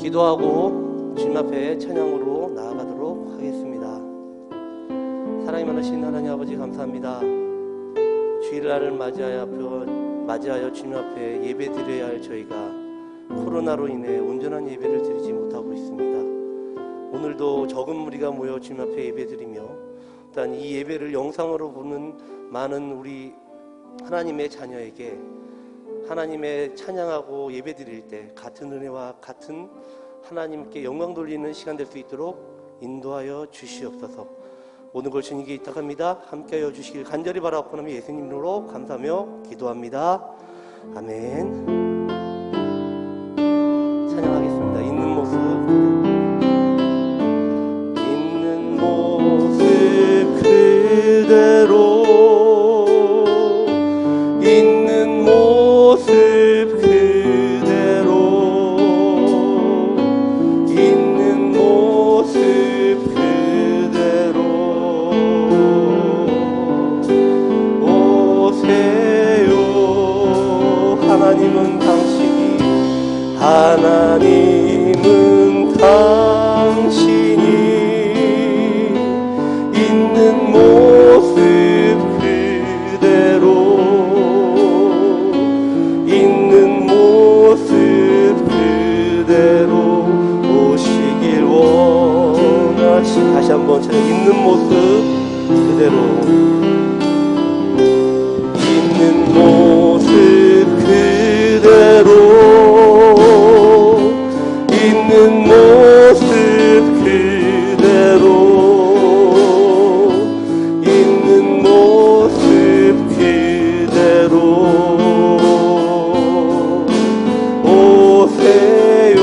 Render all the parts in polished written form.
기도하고 주님 앞에 찬양으로 나아가도록 하겠습니다. 사랑이 많으신 하나님 아버지 감사합니다. 주일날을 맞이하여 주님 앞에 예배 드려야 할 저희가 코로나로 인해 온전한 예배를 드리지 못하고 있습니다. 오늘도 적은 무리가 모여 주님 앞에 예배 드리며 또한 이 예배를 영상으로 보는 많은 우리 하나님의 자녀에게 하나님의 찬양하고 예배 드릴 때 같은 은혜와 같은 하나님께 영광 돌리는 시간 될 수 있도록 인도하여 주시옵소서. 모든 걸 주님께 의탁합니다. 함께하여 주시길 간절히 바라옵고나며 예수님 이름으로 감사하며 기도합니다. 아멘. 찬양하겠습니다. 있는 모습 그대로 있는 모습 그대로 있는 모습 그대로 오세요. 하나님은 당신이 있는 모습 그대로 있는 모습 그대로 오시길 원하시. 다시 한번 찬양. 있는 모습 그대로 있는 모습 그대로 있는 모습 그대로 있는 모습 그대로 오세요.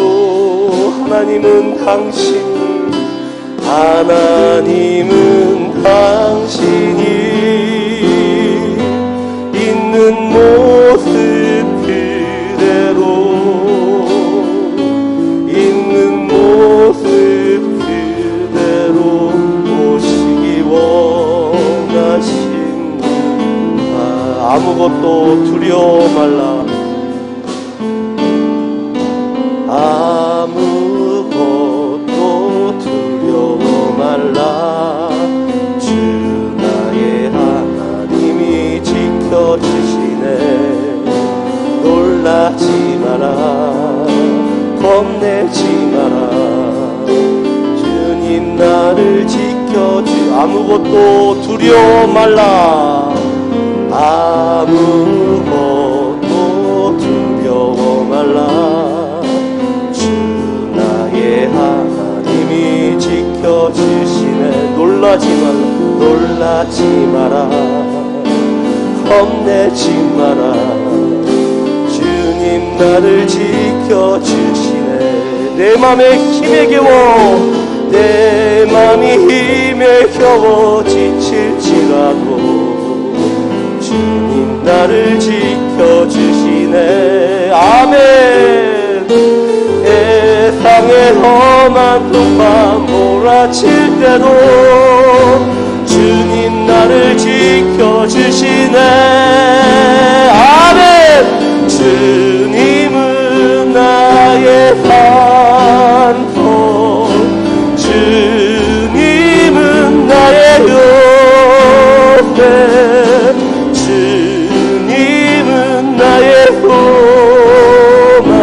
하나님은 당신이 있는 모습 그대로 있는 모습 그대로 오시기 원하십니다. 아무것도 두려워 말라. 아무것도 두려워 말라. 주 나의 하나님이 지켜주시네. 놀라지 마라. 겁내지 마라. 주님 나를 지켜주. 아무것도 두려워 말라. 아무것도 두려워 말라. 주 나의 하나님이 지켜주시네. 놀라지 마라. 겁내지 마라. 주님 나를 지켜주시네. 내 맘에 힘에 겨워 내 맘이 힘에 겨워 지칠지라도 주님 나를 지켜주시네. 아멘. 세상의 험한 동반 몰아칠 때도 주님 나를 지켜주시네. 아멘. 주님은 나의 산소, 주님은 나의 요새, 주님은 나의 소망,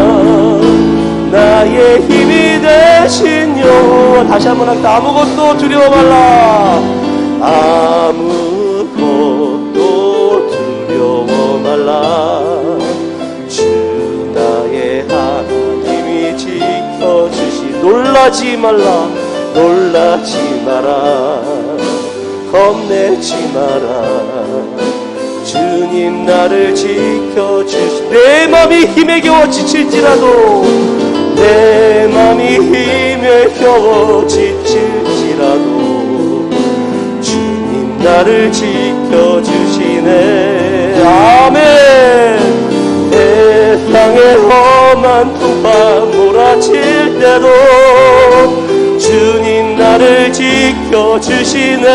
나의 힘이 되신 여호와. 다시 한번 합시다. 아무것도 두려워 말라. 아무것도 두려워 말라. 주 나의 하나님이 지켜주시. 놀라지 마라. 겁내지 마라. 주님 나를 지켜주시. 내 맘이 힘에 겨워 지칠지라도 내 맘이 힘에 겨워 지칠지라도 주님 나를 지켜주시네. 아멘. 세상의 험한 풍파 몰아칠 때도 주님 나를 지켜주시네.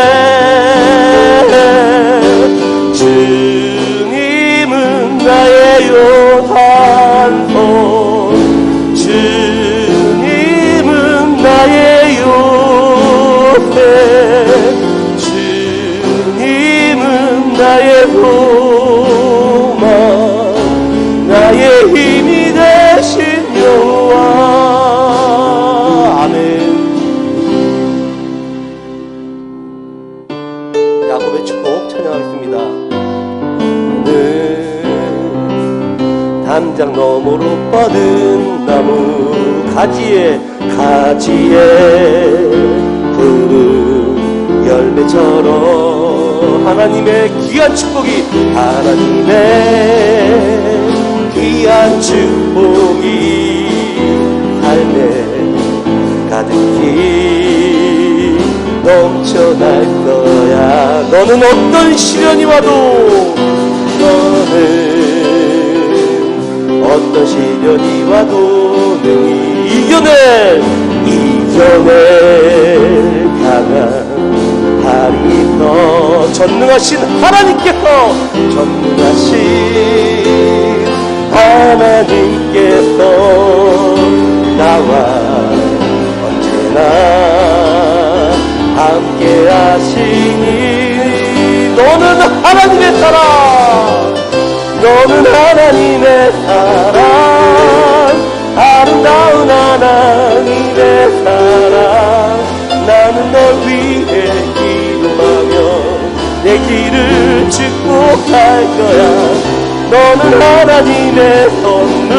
주님은 나의 요단손, 주님 담장 너머로 뻗은 나무 가지에 푸른 열매처럼 하나님의 귀한 축복이 삶에 가득히 넘쳐날 거야. 너는 어떤 시련이 와도 어떤 시련이 와도 능히 이겨낼 강한 팔이 있어. 전능하신 하나님께서 나와 언제나 함께 하시니 너는 하나님의 사랑, 아름다운 하나님의 사랑. 나는 널 위해 기도하며 내 길을 축복할 거야. 너는 하나님의 선물,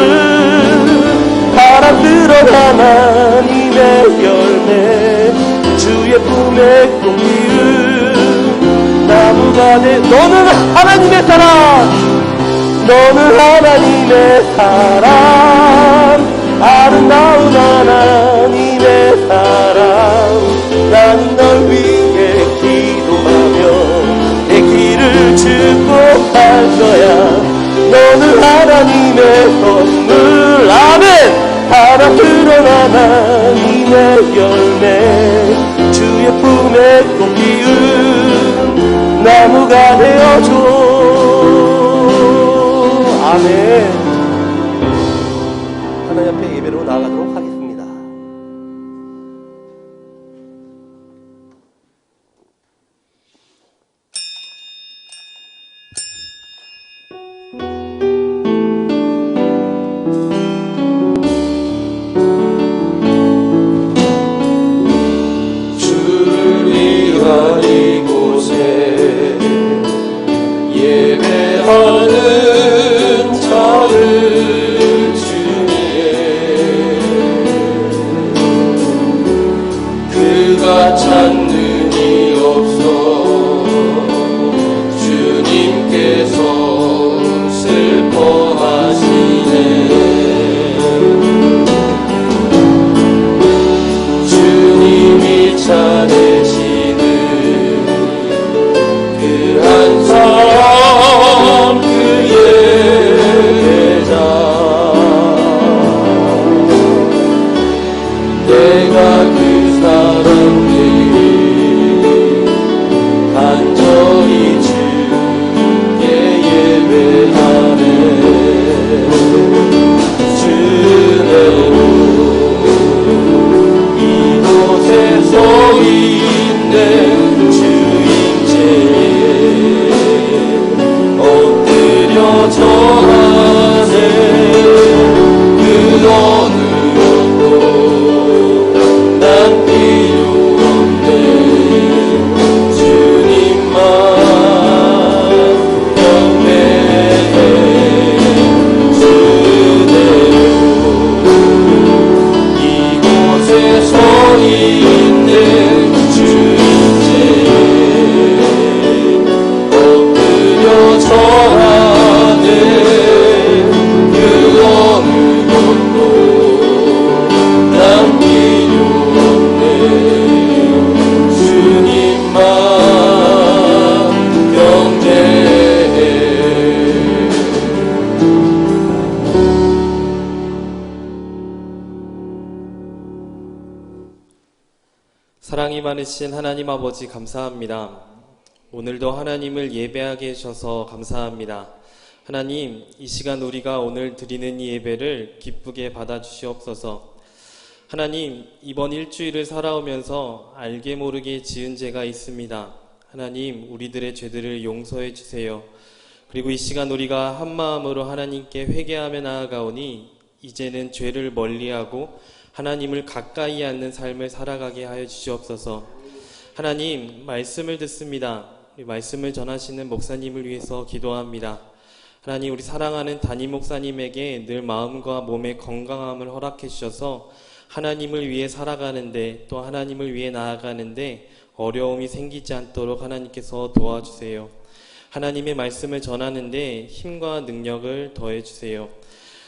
바람 들어 하나님의 열매, 주의 품에 꽃 피운 나무가 돼. 너는 하나님의 사랑, 아름다운 하나님의 사랑. 나는 널 위해 기도하며 내 길을 축복할 거야. 너는 하나님의 선물, 아멘. 바람 들어 하나님의 열매, 주의 품에 꽃 피운 나무가 되어줘. 아멘. 하나님 앞에 예배로 나아가도록 하겠습니다. 사랑이 많으신 하나님 아버지 감사합니다. 오늘도 하나님을 예배하게 해주셔서 감사합니다. 하나님, 이 시간 우리가 오늘 드리는 이 예배를 기쁘게 받아주시옵소서. 하나님, 이번 일주일을 살아오면서 알게 모르게 지은 죄가 있습니다. 하나님, 우리들의 죄들을 용서해 주세요. 그리고 이 시간 우리가 한 마음으로 하나님께 회개하며 나아가오니 이제는 죄를 멀리하고 하나님을 가까이 하는 삶을 살아가게 하여 주시옵소서. 하나님, 말씀을 듣습니다. 말씀을 전하시는 목사님을 위해서 기도합니다. 하나님, 우리 사랑하는 담임 목사님에게 늘 마음과 몸의 건강함을 허락해 주셔서 하나님을 위해 살아가는데, 또 하나님을 위해 나아가는데 어려움이 생기지 않도록 하나님께서 도와주세요. 하나님의 말씀을 전하는데 힘과 능력을 더해 주세요.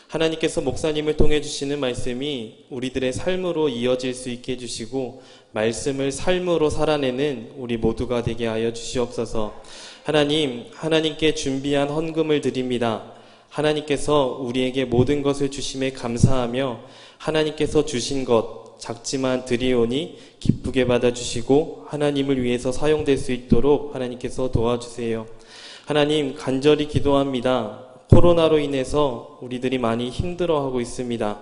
하나님께서 목사님을 통해 주시는 말씀이 우리들의 삶으로 이어질 수 있게 해주시고, 말씀을 삶으로 살아내는 우리 모두가 되게 하여 주시옵소서. 하나님, 하나님께 준비한 헌금을 드립니다. 하나님께서 우리에게 모든 것을 주심에 감사하며, 하나님께서 주신 것 작지만 드리오니 기쁘게 받아주시고 하나님을 위해서 사용될 수 있도록 하나님께서 도와주세요. 하나님, 간절히 기도합니다. 코로나로 인해서 우리들이 많이 힘들어하고 있습니다.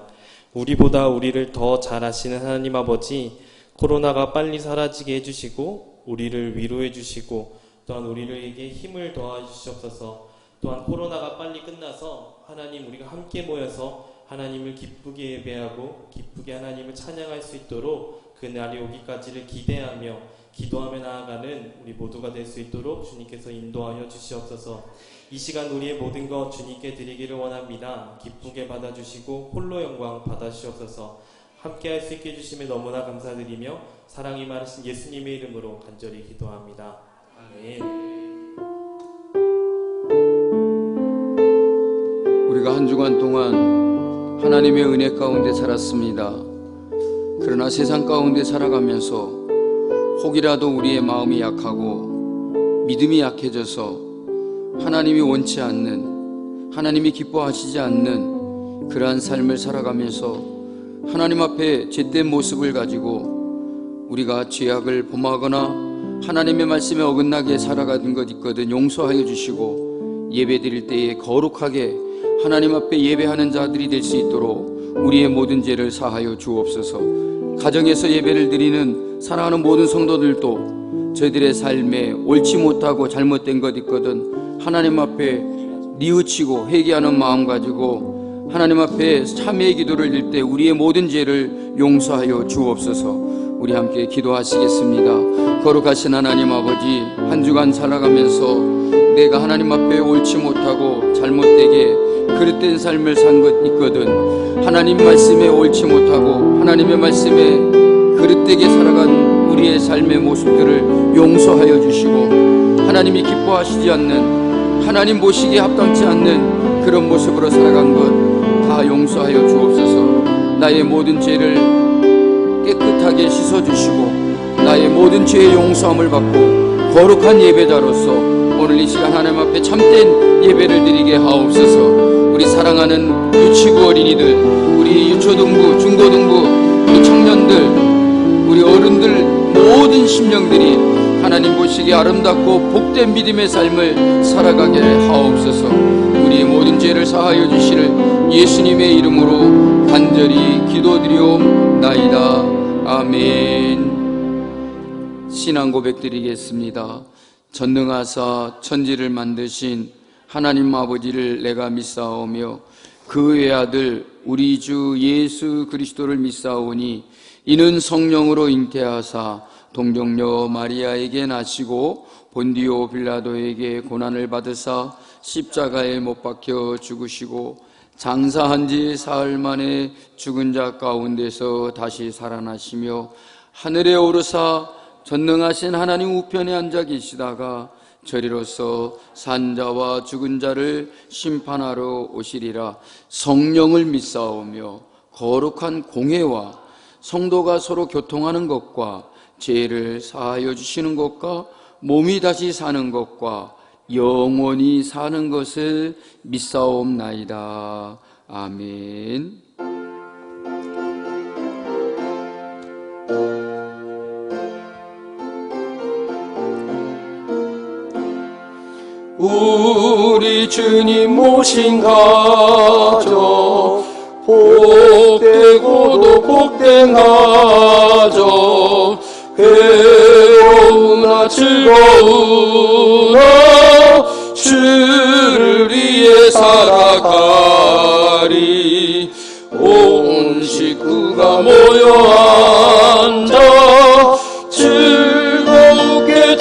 우리보다 우리를 더 잘 아시는 하나님 아버지, 코로나가 빨리 사라지게 해주시고 우리를 위로해 주시고 또한 우리에게 힘을 더해 주시옵소서. 또한 코로나가 빨리 끝나서 하나님, 우리가 함께 모여서 하나님을 기쁘게 예배하고 기쁘게 하나님을 찬양할 수 있도록 그날이 오기까지를 기대하며 기도하며 나아가는 우리 모두가 될 수 있도록 주님께서 인도하여 주시옵소서. 이 시간 우리의 모든 것 주님께 드리기를 원합니다. 기쁘게 받아주시고 홀로 영광 받아주시옵소서. 함께 할 수 있게 해주심에 너무나 감사드리며 사랑이 많으신 예수님의 이름으로 간절히 기도합니다. 아멘. 우리가 한 주간 동안 하나님의 은혜 가운데 살았습니다. 그러나 세상 가운데 살아가면서 혹이라도 우리의 마음이 약하고 믿음이 약해져서 하나님이 원치 않는, 하나님이 기뻐하시지 않는 그러한 삶을 살아가면서 하나님 앞에 죄된 모습을 가지고 우리가 죄악을 범하거나 하나님의 말씀에 어긋나게 살아가는 것 있거든 용서하여 주시고, 예배드릴 때에 거룩하게 하나님 앞에 예배하는 자들이 될 수 있도록 우리의 모든 죄를 사하여 주옵소서. 가정에서 예배를 드리는 사랑하는 모든 성도들도 저희들의 삶에 옳지 못하고 잘못된 것 있거든 하나님 앞에 뉘우치고 회개하는 마음 가지고 하나님 앞에 참회의 기도를 드릴 때 우리의 모든 죄를 용서하여 주옵소서. 우리 함께 기도하시겠습니다. 거룩하신 하나님 아버지, 한 주간 살아가면서 내가 하나님 앞에 옳지 못하고 잘못되게 그릇된 삶을 산 것 있거든 하나님 말씀에 옳지 못하고 하나님의 말씀에 그릇되게 살아간 우리의 삶의 모습들을 용서하여 주시고, 하나님이 기뻐하시지 않는, 하나님 보시기에 합당치 않는 그런 모습으로 살아간 것 다 용서하여 주옵소서. 나의 모든 죄를 깨끗하게 씻어주시고 나의 모든 죄의 용서함을 받고 거룩한 예배자로서 오늘 이 시간 하나님 앞에 참된 예배를 드리게 하옵소서. 우리 사랑하는 유치부 어린이들, 우리 유초등부, 중고등부, 우리 청년들, 우리 어른들 모든 심령들이 하나님 보시기에 아름답고 복된 믿음의 삶을 살아가게 하옵소서. 우리의 모든 죄를 사하여 주시를 예수님의 이름으로 간절히 기도드리옵나이다. 아멘. 신앙 고백드리겠습니다. 전능하사 천지를 만드신 하나님 아버지를 내가 믿사오며 그 외아들 우리 주 예수 그리스도를 믿사오니 이는 성령으로 잉태하사 동정녀 마리아에게 나시고 본디오 빌라도에게 고난을 받으사 십자가에 못 박혀 죽으시고 장사한 지 사흘 만에 죽은 자 가운데서 다시 살아나시며 하늘에 오르사 전능하신 하나님 우편에 앉아 계시다가 저리로서 산자와 죽은 자를 심판하러 오시리라. 성령을 믿사오며 거룩한 공회와 성도가 서로 교통하는 것과 죄를 사하여 주시는 것과 몸이 다시 사는 것과 영원히 사는 것을 믿사옵나이다. 아멘. 우리 주님 모신 가정, 복되고도 복된 가정, 괴로우나 즐거우나 주를 위해 살아가리. 온 식구가 모여 앉아 즐겁게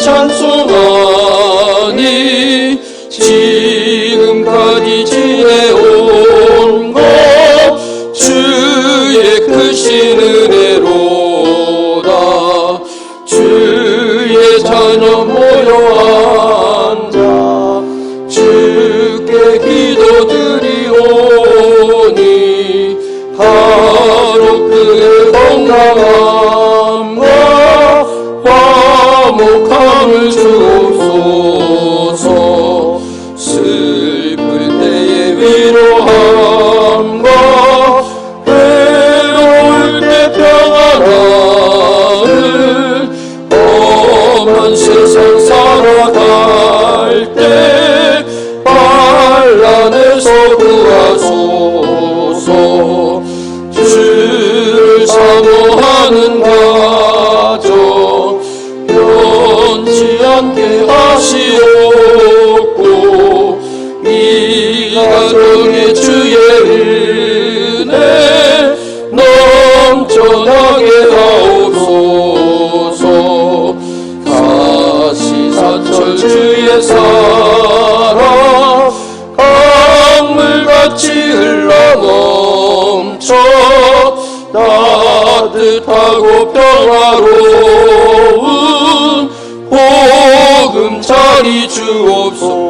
찬송하니 지금까지 변하게 하옵소서. 다시 사철 주의 사랑 강물같이 흘러넘쳐 따뜻하고 평화로운 보금자리 주옵소서.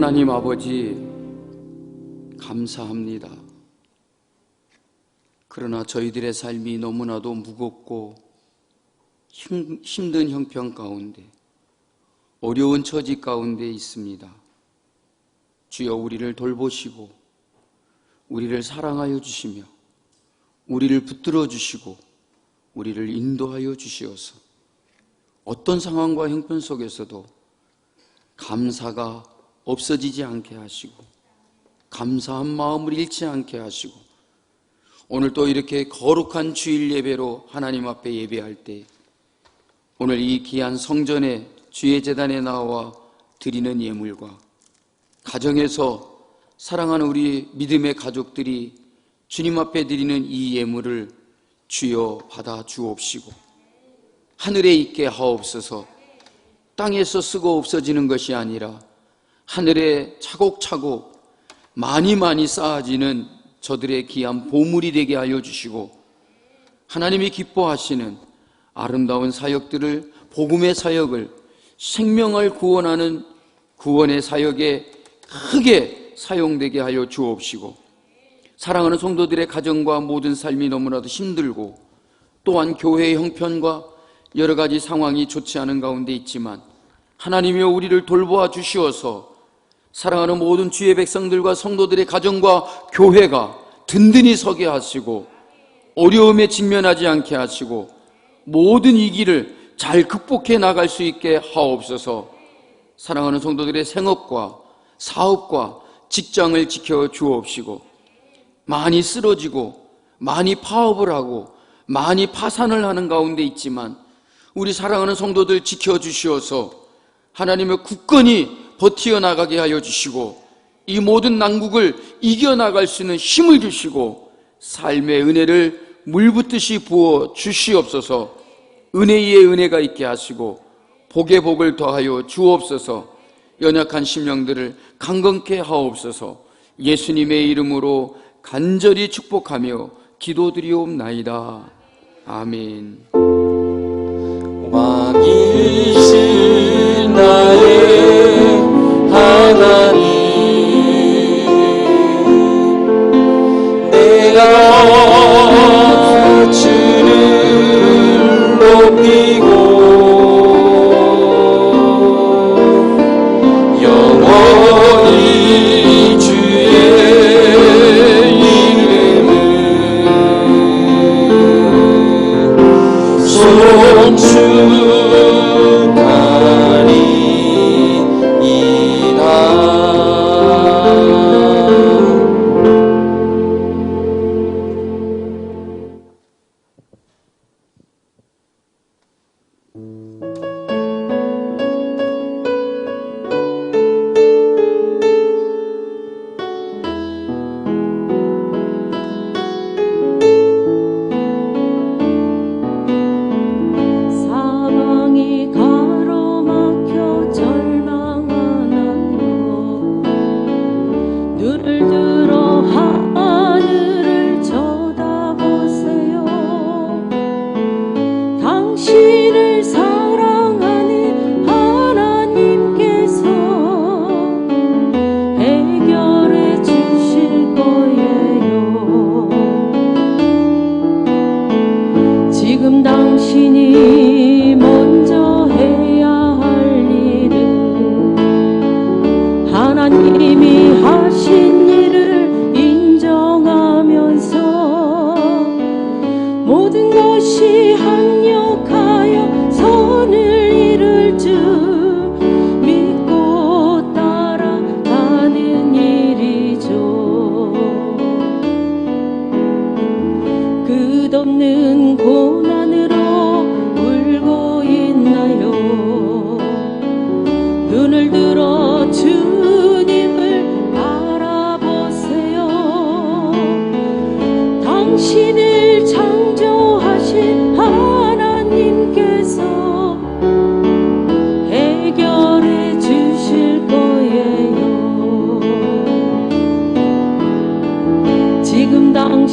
하나님 아버지, 감사합니다. 그러나 저희들의 삶이 너무나도 무겁고 힘든 형편 가운데, 어려운 처지 가운데 있습니다. 주여, 우리를 돌보시고 우리를 사랑하여 주시며 우리를 붙들어 주시고 우리를 인도하여 주시어서 어떤 상황과 형편 속에서도 감사가 없어지지 않게 하시고 감사한 마음을 잃지 않게 하시고, 오늘 또 이렇게 거룩한 주일 예배로 하나님 앞에 예배할 때 오늘 이 귀한 성전에 주의 제단에 나와 드리는 예물과 가정에서 사랑하는 우리 믿음의 가족들이 주님 앞에 드리는 이 예물을 주여 받아 주옵시고 하늘에 있게 하옵소서. 땅에서 쓰고 없어지는 것이 아니라 하늘에 차곡차곡 많이 쌓아지는 저들의 귀한 보물이 되게 하여 주시고, 하나님이 기뻐하시는 아름다운 사역들을, 복음의 사역을, 생명을 구원하는 구원의 사역에 크게 사용되게 하여 주옵시고, 사랑하는 성도들의 가정과 모든 삶이 너무나도 힘들고 또한 교회의 형편과 여러 가지 상황이 좋지 않은 가운데 있지만 하나님이여 우리를 돌보아 주시어서 사랑하는 모든 주의 백성들과 성도들의 가정과 교회가 든든히 서게 하시고 어려움에 직면하지 않게 하시고 모든 이 길을 잘 극복해 나갈 수 있게 하옵소서. 사랑하는 성도들의 생업과 사업과 직장을 지켜 주옵시고, 많이 쓰러지고 많이 파업을 하고 많이 파산을 하는 가운데 있지만 우리 사랑하는 성도들 지켜주시어서 하나님의 굳건히 버티어 나가게 하여 주시고 이 모든 난국을 이겨나갈 수 있는 힘을 주시고 삶의 은혜를 물붓듯이 부어 주시옵소서. 은혜 위에 은혜가 있게 하시고 복에 복을 더하여 주옵소서. 연약한 심령들을 강건케 하옵소서. 예수님의 이름으로 간절히 축복하며 기도드리옵나이다. 아멘. 왕이신 나의 하나님, 내가 주를 높이고 영원히 주의 이름을 사방이 가로막혀 절망하나요. 눈을 들어 하늘을 쳐다보세요. 당신을 사랑하는 하나님께서 해결해 주실 거예요.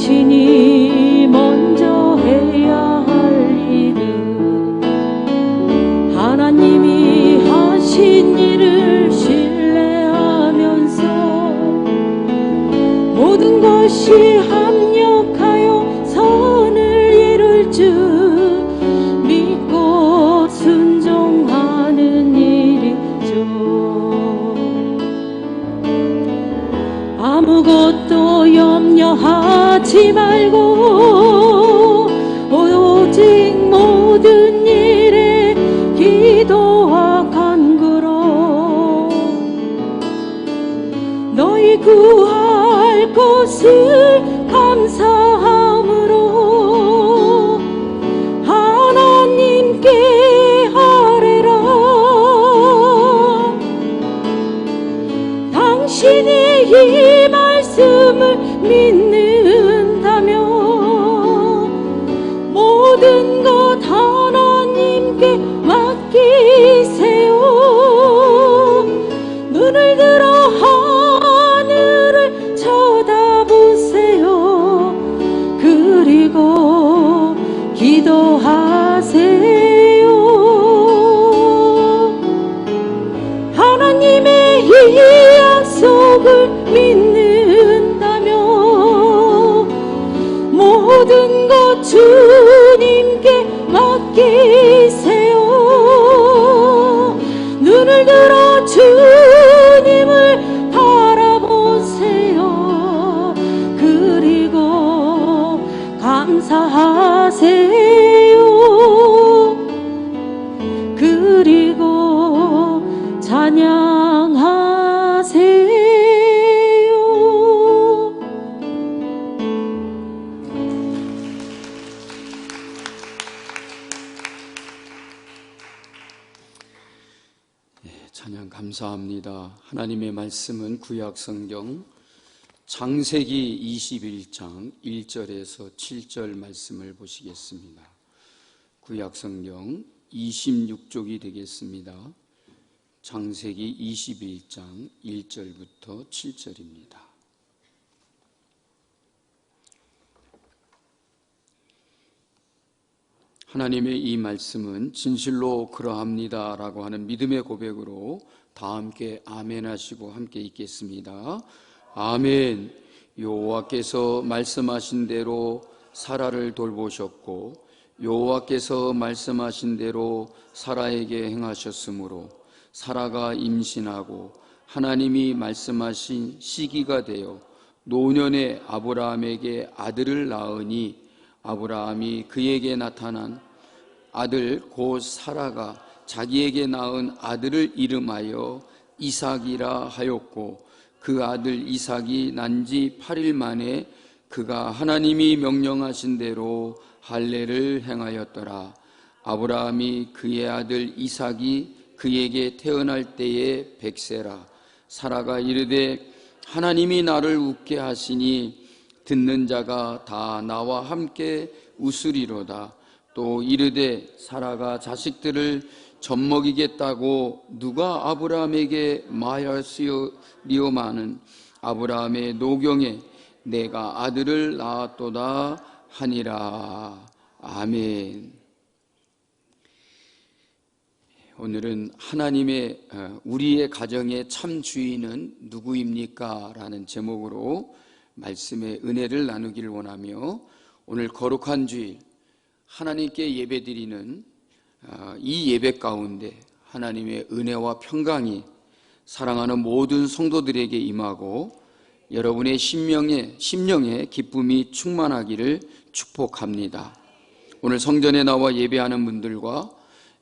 당신이 먼저 해야 할 일은 하나님이 하신 일을 신뢰하면서 모든 것이 합력하여 선을 이룰 줄 믿고 순종하는 일이죠. 아무것도 염려하지 말고 오직 모든 일에 기도와 간구로 너희 구할 것을 감사함으로 하나님께 아뢰라. 당신이 이 말씀을 믿는다면 모든 것 하나님께 맡기세요. 눈을 들어 하늘을 쳐다보세요. 그리고 기도하세요. 하나님의 이 약속을 믿는다면 모든 것 주님께 맡기세요. 눈을 들어 주님을 바라보세요. 그리고 감사하세요. 그리고 찬양하세요. 찬양 감사합니다. 하나님의 말씀은 구약성경 창세기 21장 1절에서 7절 말씀을 보시겠습니다. 구약성경 26쪽이 되겠습니다. 창세기 21장 1절부터 7절입니다. 하나님의 이 말씀은 진실로 그러합니다 라고 하는 믿음의 고백으로 다 함께 아멘 하시고 함께 읽겠습니다. 아멘. 여호와께서 말씀하신 대로 사라를 돌보셨고 여호와께서 말씀하신 대로 사라에게 행하셨으므로 사라가 임신하고 하나님이 말씀하신 시기가 되어 노년의 아브라함에게 아들을 낳으니 아브라함이 그에게 나타난 아들 곧 사라가 자기에게 낳은 아들을 이름하여 이삭이라 하였고 그 아들 이삭이 난 지 8일 만에 그가 하나님이 명령하신 대로 할례를 행하였더라. 아브라함이 그의 아들 이삭이 그에게 태어날 때에 100세라. 사라가 이르되 하나님이 나를 웃게 하시니 듣는 자가 다 나와 함께 웃으리로다. 또 이르되 사라가 자식들을 젖먹이겠다고 누가 아브라함에게 말하였으리오마는 아브라함의 노경에 내가 아들을 낳았도다 하니라. 아멘. 오늘은 하나님의 우리의 가정의 참 주인은 누구입니까? 라는 제목으로 말씀의 은혜를 나누기를 원하며 오늘 거룩한 주일 하나님께 예배드리는 이 예배 가운데 하나님의 은혜와 평강이 사랑하는 모든 성도들에게 임하고 여러분의 심령에 기쁨이 충만하기를 축복합니다. 오늘 성전에 나와 예배하는 분들과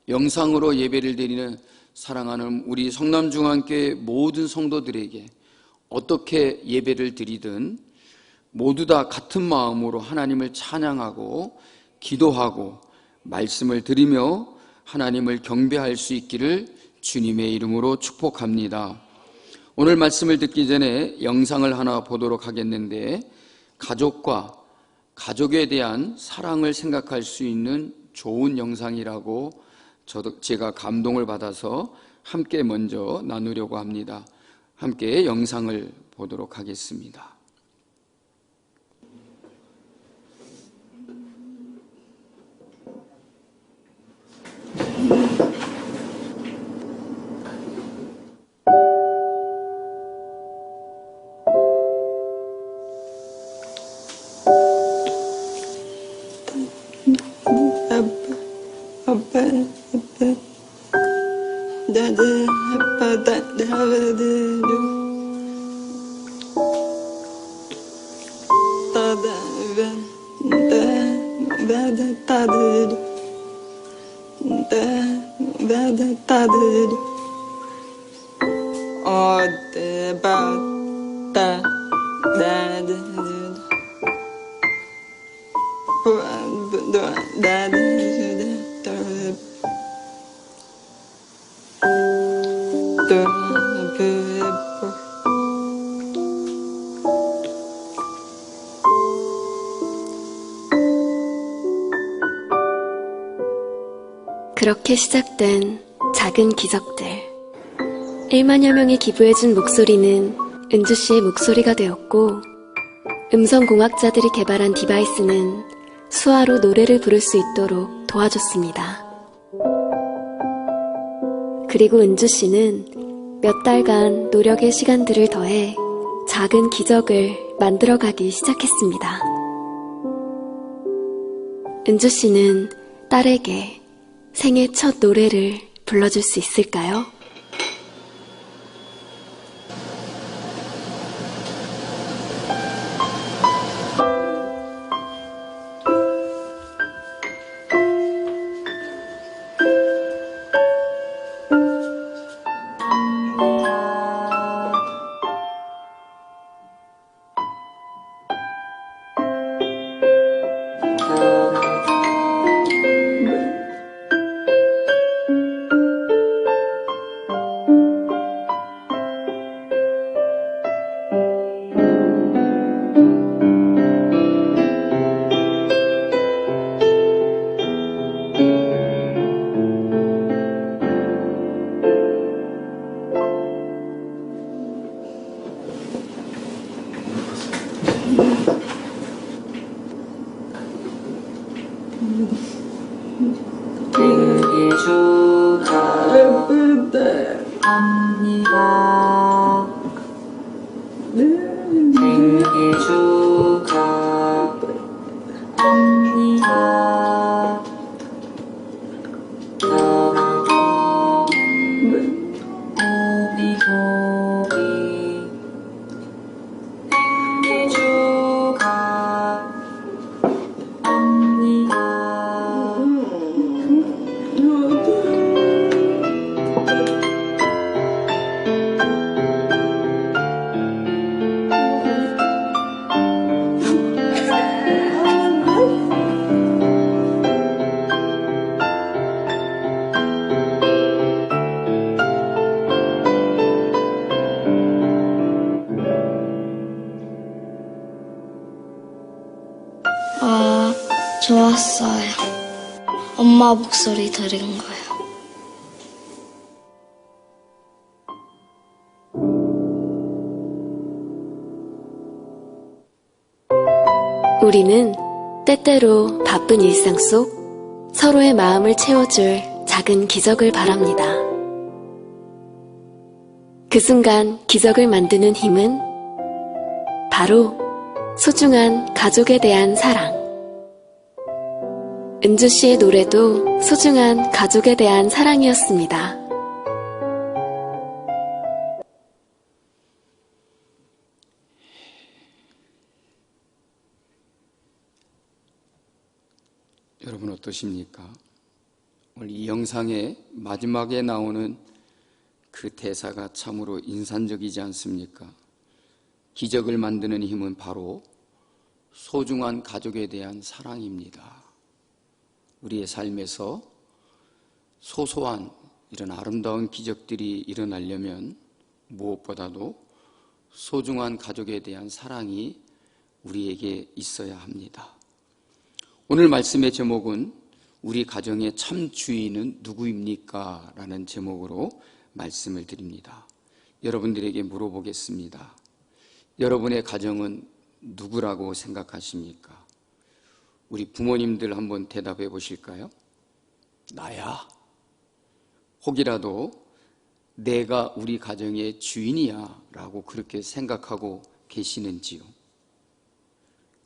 영상으로 예배를 드리는 사랑하는 우리 성남중앙교회 모든 성도들에게 어떻게 예배를 드리든 모두 다 같은 마음으로 하나님을 찬양하고 기도하고 말씀을 드리며 하나님을 경배할 수 있기를 주님의 이름으로 축복합니다. 오늘 말씀을 듣기 전에 영상을 하나 보도록 하겠는데 가족과 가족에 대한 사랑을 생각할 수 있는 좋은 영상이라고 제가 감동을 받아서 함께 먼저 나누려고 합니다. 함께 영상을 보도록 하겠습니다. 그렇게 시작된 작은 기적들. 1만여 명이 기부해준 목소리는 은주 씨의 목소리가 되었고, 음성공학자들이 개발한 디바이스는 수화로 노래를 부를 수 있도록 도와줬습니다. 그리고 은주 씨는 몇 달간 노력의 시간들을 더해 작은 기적을 만들어가기 시작했습니다. 은주 씨는 딸에게 생애 첫 노래를 불러줄 수 있을까요? 좋았어요. 엄마 목소리 들은 거요. 우리는 때때로 바쁜 일상 속 서로의 마음을 채워줄 작은 기적을 바랍니다. 그 순간 기적을 만드는 힘은 바로 소중한 가족에 대한 사랑. 은주 씨의 노래도 소중한 가족에 대한 사랑이었습니다. 여러분 어떠십니까? 오늘 이 영상의 마지막에 나오는 그 대사가 참으로 인상적이지 않습니까? 기적을 만드는 힘은 바로 소중한 가족에 대한 사랑입니다. 우리의 삶에서 소소한 이런 아름다운 기적들이 일어나려면 무엇보다도 소중한 가족에 대한 사랑이 우리에게 있어야 합니다. 오늘 말씀의 제목은 우리 가정의 참 주인은 누구입니까? 라는 제목으로 말씀을 드립니다. 여러분들에게 물어보겠습니다. 여러분의 가정은 누구라고 생각하십니까? 우리 부모님들 한번 대답해 보실까요? 나야. 혹이라도 내가 우리 가정의 주인이야 라고 그렇게 생각하고 계시는지요?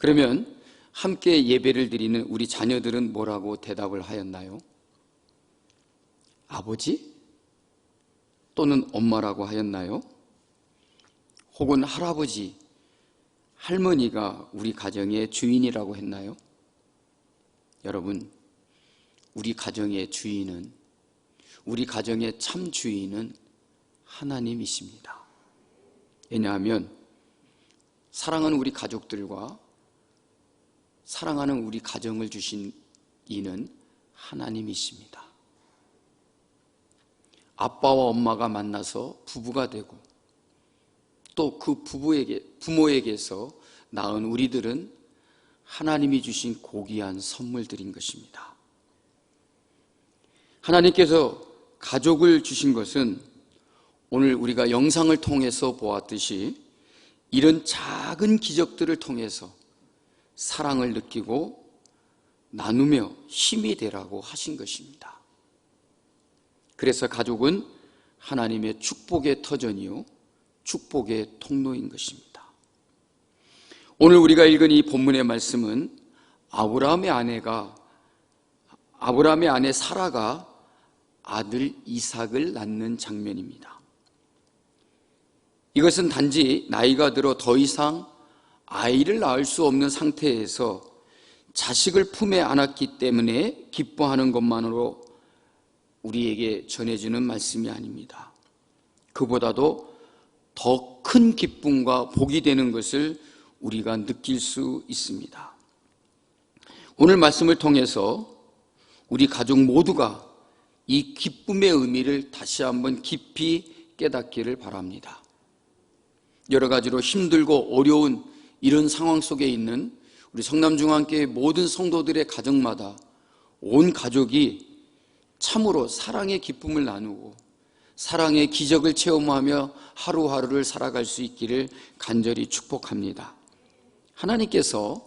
그러면 함께 예배를 드리는 우리 자녀들은 뭐라고 대답을 하였나요? 아버지? 또는 엄마라고 하였나요? 혹은 할아버지, 할머니가 우리 가정의 주인이라고 했나요? 여러분, 우리 가정의 주인은, 우리 가정의 참 주인은 하나님이십니다. 왜냐하면 사랑하는 우리 가족들과 사랑하는 우리 가정을 주신 이는 하나님이십니다. 아빠와 엄마가 만나서 부부가 되고 또 그 부모에게서 낳은 우리들은 하나님이 주신 고귀한 선물들인 것입니다. 하나님께서 가족을 주신 것은 오늘 우리가 영상을 통해서 보았듯이 이런 작은 기적들을 통해서 사랑을 느끼고 나누며 힘이 되라고 하신 것입니다. 그래서 가족은 하나님의 축복의 터전이요 축복의 통로인 것입니다. 오늘 우리가 읽은 이 본문의 말씀은 아브라함의 아내 사라가 아들 이삭을 낳는 장면입니다. 이것은 단지 나이가 들어 더 이상 아이를 낳을 수 없는 상태에서 자식을 품에 안았기 때문에 기뻐하는 것만으로 우리에게 전해주는 말씀이 아닙니다. 그보다도 더 큰 기쁨과 복이 되는 것을 우리가 느낄 수 있습니다. 오늘 말씀을 통해서 우리 가족 모두가 이 기쁨의 의미를 다시 한번 깊이 깨닫기를 바랍니다. 여러 가지로 힘들고 어려운 이런 상황 속에 있는 우리 성남중앙교회 모든 성도들의 가정마다 온 가족이 참으로 사랑의 기쁨을 나누고 사랑의 기적을 체험하며 하루하루를 살아갈 수 있기를 간절히 축복합니다. 하나님께서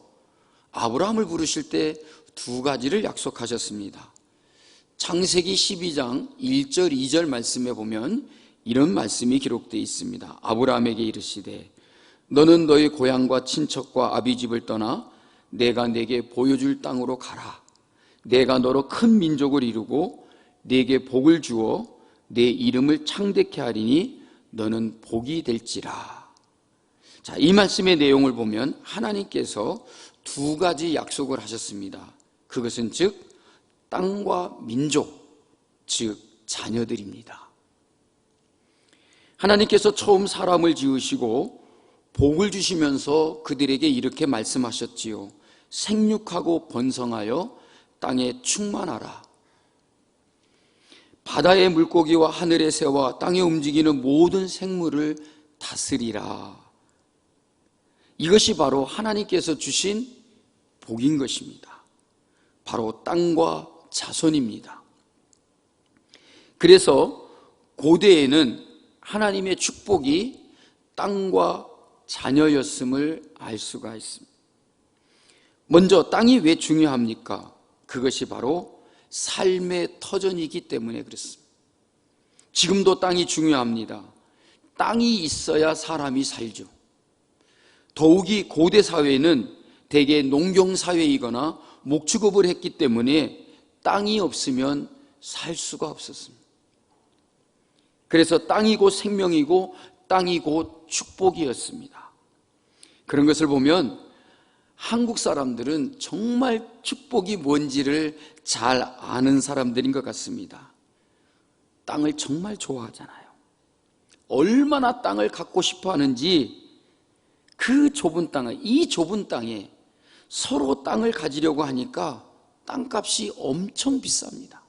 아브라함을 부르실 때 두 가지를 약속하셨습니다. 창세기 12장 1절 2절 말씀에 보면 이런 말씀이 기록되어 있습니다. 아브라함에게 이르시되 너는 너의 고향과 친척과 아비집을 떠나 내가 내게 보여줄 땅으로 가라. 내가 너로 큰 민족을 이루고 내게 복을 주어 내 이름을 창대케 하리니 너는 복이 될지라. 자, 이 말씀의 내용을 보면 하나님께서 두 가지 약속을 하셨습니다. 그것은 즉 땅과 민족, 즉 자녀들입니다. 하나님께서 처음 사람을 지으시고 복을 주시면서 그들에게 이렇게 말씀하셨지요. 생육하고 번성하여 땅에 충만하라. 바다의 물고기와 하늘의 새와 땅에 움직이는 모든 생물을 다스리라. 이것이 바로 하나님께서 주신 복인 것입니다. 바로 땅과 자손입니다. 그래서 고대에는 하나님의 축복이 땅과 자녀였음을 알 수가 있습니다. 먼저 땅이 왜 중요합니까? 그것이 바로 삶의 터전이기 때문에 그렇습니다. 지금도 땅이 중요합니다. 땅이 있어야 사람이 살죠. 더욱이 고대 사회는 대개 농경사회이거나 목축업을 했기 때문에 땅이 없으면 살 수가 없었습니다. 그래서 땅이 곧 생명이고 땅이 곧 축복이었습니다. 그런 것을 보면 한국 사람들은 정말 축복이 뭔지를 잘 아는 사람들인 것 같습니다. 땅을 정말 좋아하잖아요. 얼마나 땅을 갖고 싶어 하는지 그 좁은 땅을, 이 좁은 땅에 서로 땅을 가지려고 하니까 땅값이 엄청 비쌉니다.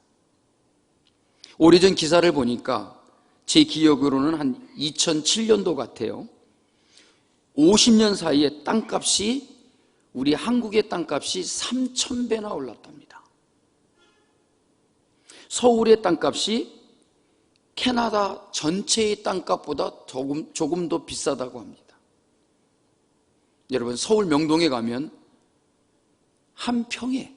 오래전 기사를 보니까 제 기억으로는 한 2007년도 같아요. 50년 사이에 땅값이 우리 한국의 땅값이 3,000배나 올랐답니다. 서울의 땅값이 캐나다 전체의 땅값보다 조금 더 비싸다고 합니다. 여러분, 서울 명동에 가면 한 평에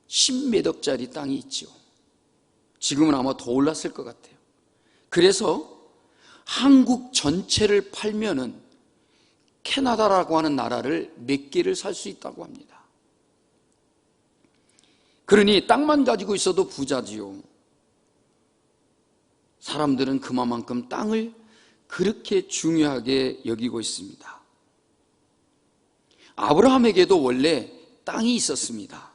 10몇 억짜리 땅이 있죠. 지금은 아마 더 올랐을 것 같아요. 그래서 한국 전체를 팔면은 캐나다라고 하는 나라를 몇 개를 살 수 있다고 합니다. 그러니 땅만 가지고 있어도 부자지요. 사람들은 그만큼 땅을 그렇게 중요하게 여기고 있습니다. 아브라함에게도 원래 땅이 있었습니다.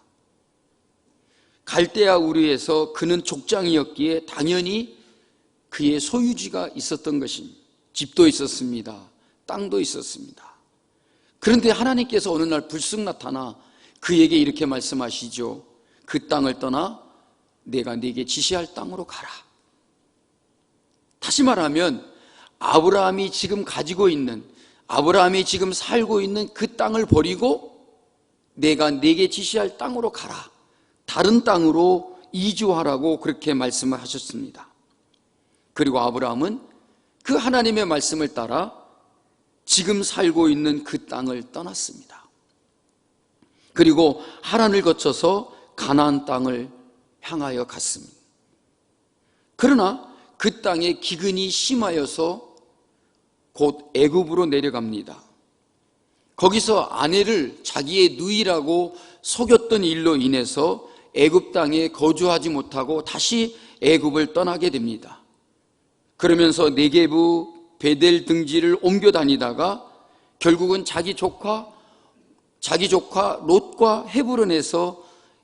갈대아 우르에서 그는 족장이었기에 당연히 그의 소유지가 있었던 것입니다. 집도 있었습니다. 땅도 있었습니다. 그런데 하나님께서 어느 날 불쑥 나타나 그에게 이렇게 말씀하시죠. 그 땅을 떠나 내가 네게 지시할 땅으로 가라. 다시 말하면 아브라함이 지금 가지고 있는, 아브라함이 지금 살고 있는 그 땅을 버리고 내가 네게 지시할 땅으로 가라. 다른 땅으로 이주하라고 그렇게 말씀을 하셨습니다. 그리고 아브라함은 그 하나님의 말씀을 따라 지금 살고 있는 그 땅을 떠났습니다. 그리고 하란을 거쳐서 가나안 땅을 향하여 갔습니다. 그러나 그 땅에 기근이 심하여서 곧 애굽으로 내려갑니다. 거기서 아내를 자기의 누이라고 속였던 일로 인해서 애굽 땅에 거주하지 못하고 다시 애굽을 떠나게 됩니다. 그러면서 네게부, 베델 등지를 옮겨 다니다가 결국은 자기 조카 롯과 헤브론에서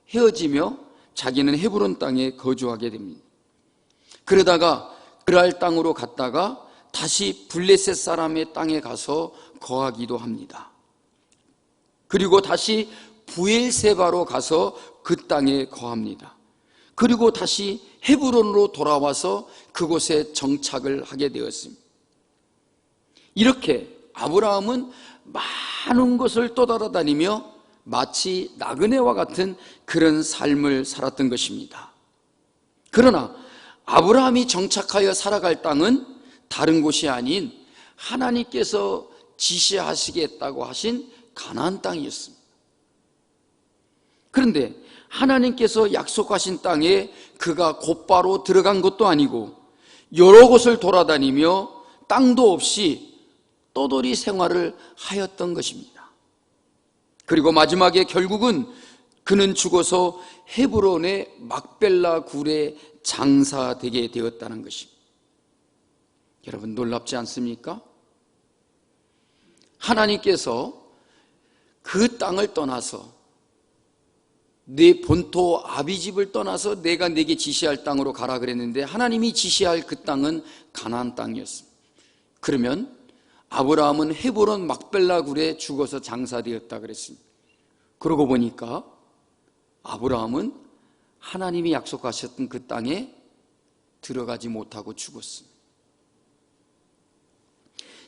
헤어지며 자기는 헤브론 땅에 거주하게 됩니다. 그러다가 그랄 땅으로 갔다가 다시 블레셋 사람의 땅에 가서 거하기도 합니다. 그리고 다시 부엘세바로 가서 그 땅에 거합니다. 그리고 다시 헤브론으로 돌아와서 그곳에 정착을 하게 되었습니다. 이렇게 아브라함은 많은 곳을 떠돌아다니며 마치 나그네와 같은 그런 삶을 살았던 것입니다. 그러나 아브라함이 정착하여 살아갈 땅은 다른 곳이 아닌 하나님께서 지시하시겠다고 하신 가나안 땅이었습니다. 그런데 하나님께서 약속하신 땅에 그가 곧바로 들어간 것도 아니고 여러 곳을 돌아다니며 땅도 없이 떠돌이 생활을 하였던 것입니다. 그리고 마지막에 결국은 그는 죽어서 헤브론의 막벨라 굴에 장사되게 되었다는 것입니다. 여러분 놀랍지 않습니까? 하나님께서 그 땅을 떠나서 내 본토 아비집을 떠나서 내가 네게 지시할 땅으로 가라 그랬는데 하나님이 지시할 그 땅은 가나안 땅이었습니다. 그러면 아브라함은 헤브론 막벨라 굴에 죽어서 장사되었다 그랬습니다. 그러고 보니까 아브라함은 하나님이 약속하셨던 그 땅에 들어가지 못하고 죽었습니다.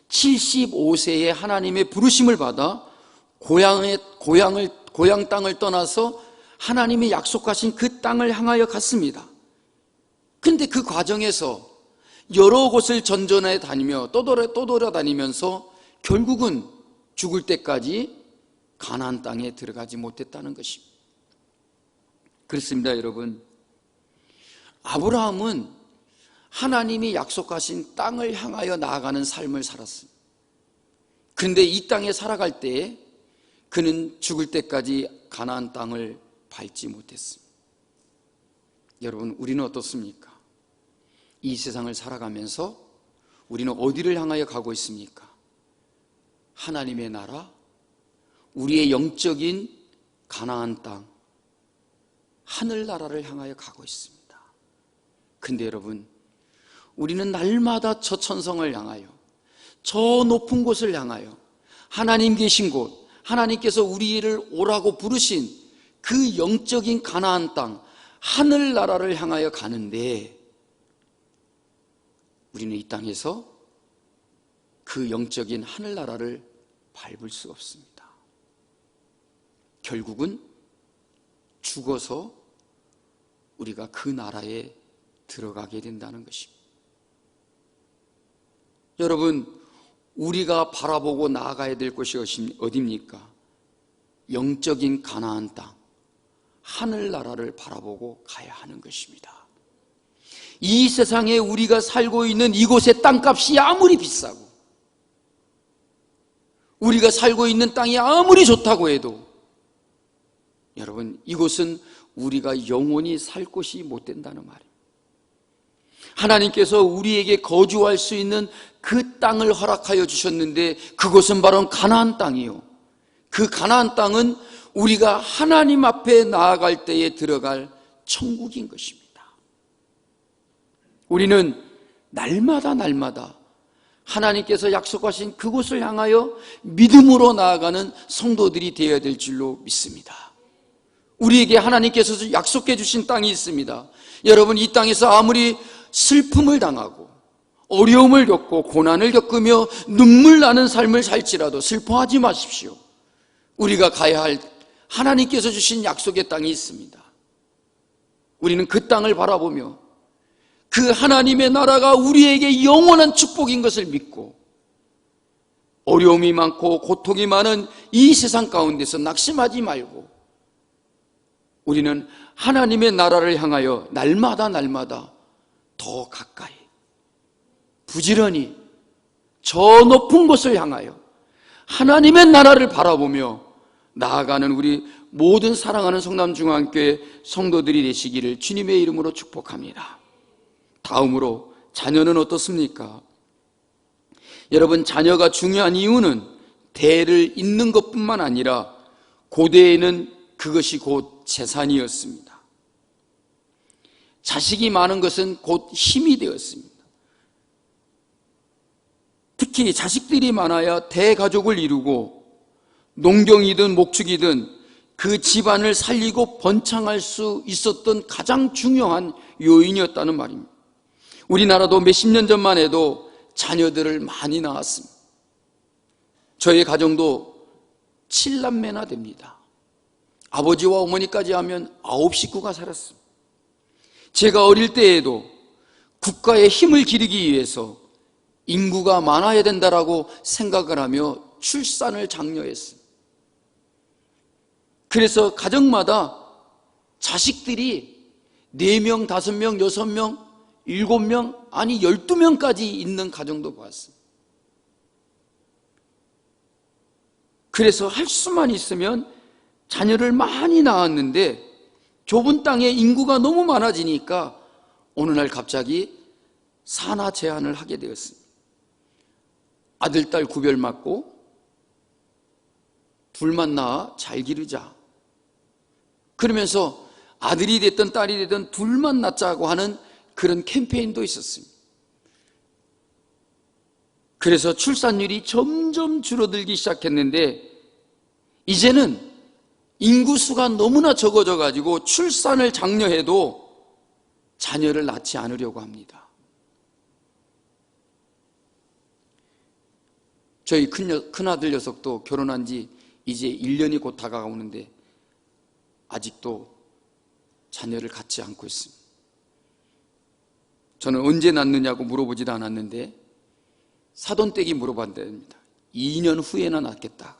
75세에 하나님의 부르심을 받아 고향 땅을 떠나서 하나님이 약속하신 그 땅을 향하여 갔습니다. 그런데 그 과정에서 여러 곳을 전전해 다니며 떠돌아다니면서 결국은 죽을 때까지 가나안 땅에 들어가지 못했다는 것입니다. 그렇습니다, 여러분. 아브라함은 하나님이 약속하신 땅을 향하여 나아가는 삶을 살았습니다. 그런데 이 땅에 살아갈 때에 그는 죽을 때까지 가나안 땅을 밟지 못했습니다. 여러분, 우리는 어떻습니까? 이 세상을 살아가면서 우리는 어디를 향하여 가고 있습니까? 하나님의 나라, 우리의 영적인 가나안 땅, 하늘나라를 향하여 가고 있습니다. 근데 여러분, 우리는 날마다 저 천성을 향하여, 저 높은 곳을 향하여, 하나님 계신 곳, 하나님께서 우리를 오라고 부르신 그 영적인 가나안 땅, 하늘나라를 향하여 가는데 우리는 이 땅에서 그 영적인 하늘나라를 밟을 수가 없습니다. 결국은 죽어서 우리가 그 나라에 들어가게 된다는 것입니다. 여러분, 우리가 바라보고 나아가야 될 곳이 어디입니까? 영적인 가나안 땅, 하늘나라를 바라보고 가야 하는 것입니다. 이 세상에 우리가 살고 있는 이곳의 땅값이 아무리 비싸고 우리가 살고 있는 땅이 아무리 좋다고 해도 여러분, 이곳은 우리가 영원히 살 곳이 못 된다는 말이에요. 하나님께서 우리에게 거주할 수 있는 그 땅을 허락하여 주셨는데 그곳은 바로 가나안 땅이요, 그 가나안 땅은 우리가 하나님 앞에 나아갈 때에 들어갈 천국인 것입니다. 우리는 날마다 하나님께서 약속하신 그곳을 향하여 믿음으로 나아가는 성도들이 되어야 될 줄로 믿습니다. 우리에게 하나님께서 약속해 주신 땅이 있습니다. 여러분, 이 땅에서 아무리 슬픔을 당하고 어려움을 겪고 고난을 겪으며 눈물 나는 삶을 살지라도 슬퍼하지 마십시오. 우리가 가야 할 하나님께서 주신 약속의 땅이 있습니다. 우리는 그 땅을 바라보며 그 하나님의 나라가 우리에게 영원한 축복인 것을 믿고 어려움이 많고 고통이 많은 이 세상 가운데서 낙심하지 말고 우리는 하나님의 나라를 향하여 날마다 더 가까이 부지런히 저 높은 곳을 향하여 하나님의 나라를 바라보며 나아가는 우리 모든 사랑하는 성남중앙교회 성도들이 되시기를 주님의 이름으로 축복합니다. 다음으로 자녀는 어떻습니까? 여러분, 자녀가 중요한 이유는 대를 잇는 것뿐만 아니라 고대에는 그것이 곧 재산이었습니다. 자식이 많은 것은 곧 힘이 되었습니다. 특히 자식들이 많아야 대가족을 이루고 농경이든 목축이든 그 집안을 살리고 번창할 수 있었던 가장 중요한 요인이었다는 말입니다. 우리나라도 몇십 년 전만 해도 자녀들을 많이 낳았습니다. 저희 가정도 7남매나 됩니다. 아버지와 어머니까지 하면 9식구가 살았습니다. 제가 어릴 때에도 국가의 힘을 기르기 위해서 인구가 많아야 된다라고 생각을 하며 출산을 장려했습니다. 그래서 가정마다 자식들이 4명, 5명, 6명, 7명, 아니 12명까지 있는 가정도 봤습니다. 그래서 할 수만 있으면 자녀를 많이 낳았는데 좁은 땅에 인구가 너무 많아지니까 어느 날 갑자기 산하 제한을 하게 되었습니다. 아들, 딸 구별 맞고 둘만 낳아 잘 기르자. 그러면서 아들이 됐든 딸이 됐든 둘만 낳자고 하는 그런 캠페인도 있었습니다. 그래서 출산율이 점점 줄어들기 시작했는데 이제는 인구수가 너무나 적어져 가지고 출산을 장려해도 자녀를 낳지 않으려고 합니다. 저희 큰아들 녀석도 결혼한 지 이제 1년이 곧 다가오는데 아직도 자녀를 갖지 않고 있습니다. 저는 언제 낳느냐고 물어보지도 않았는데 사돈댁이 물어봤답니다. 2년 후에나 낳겠다.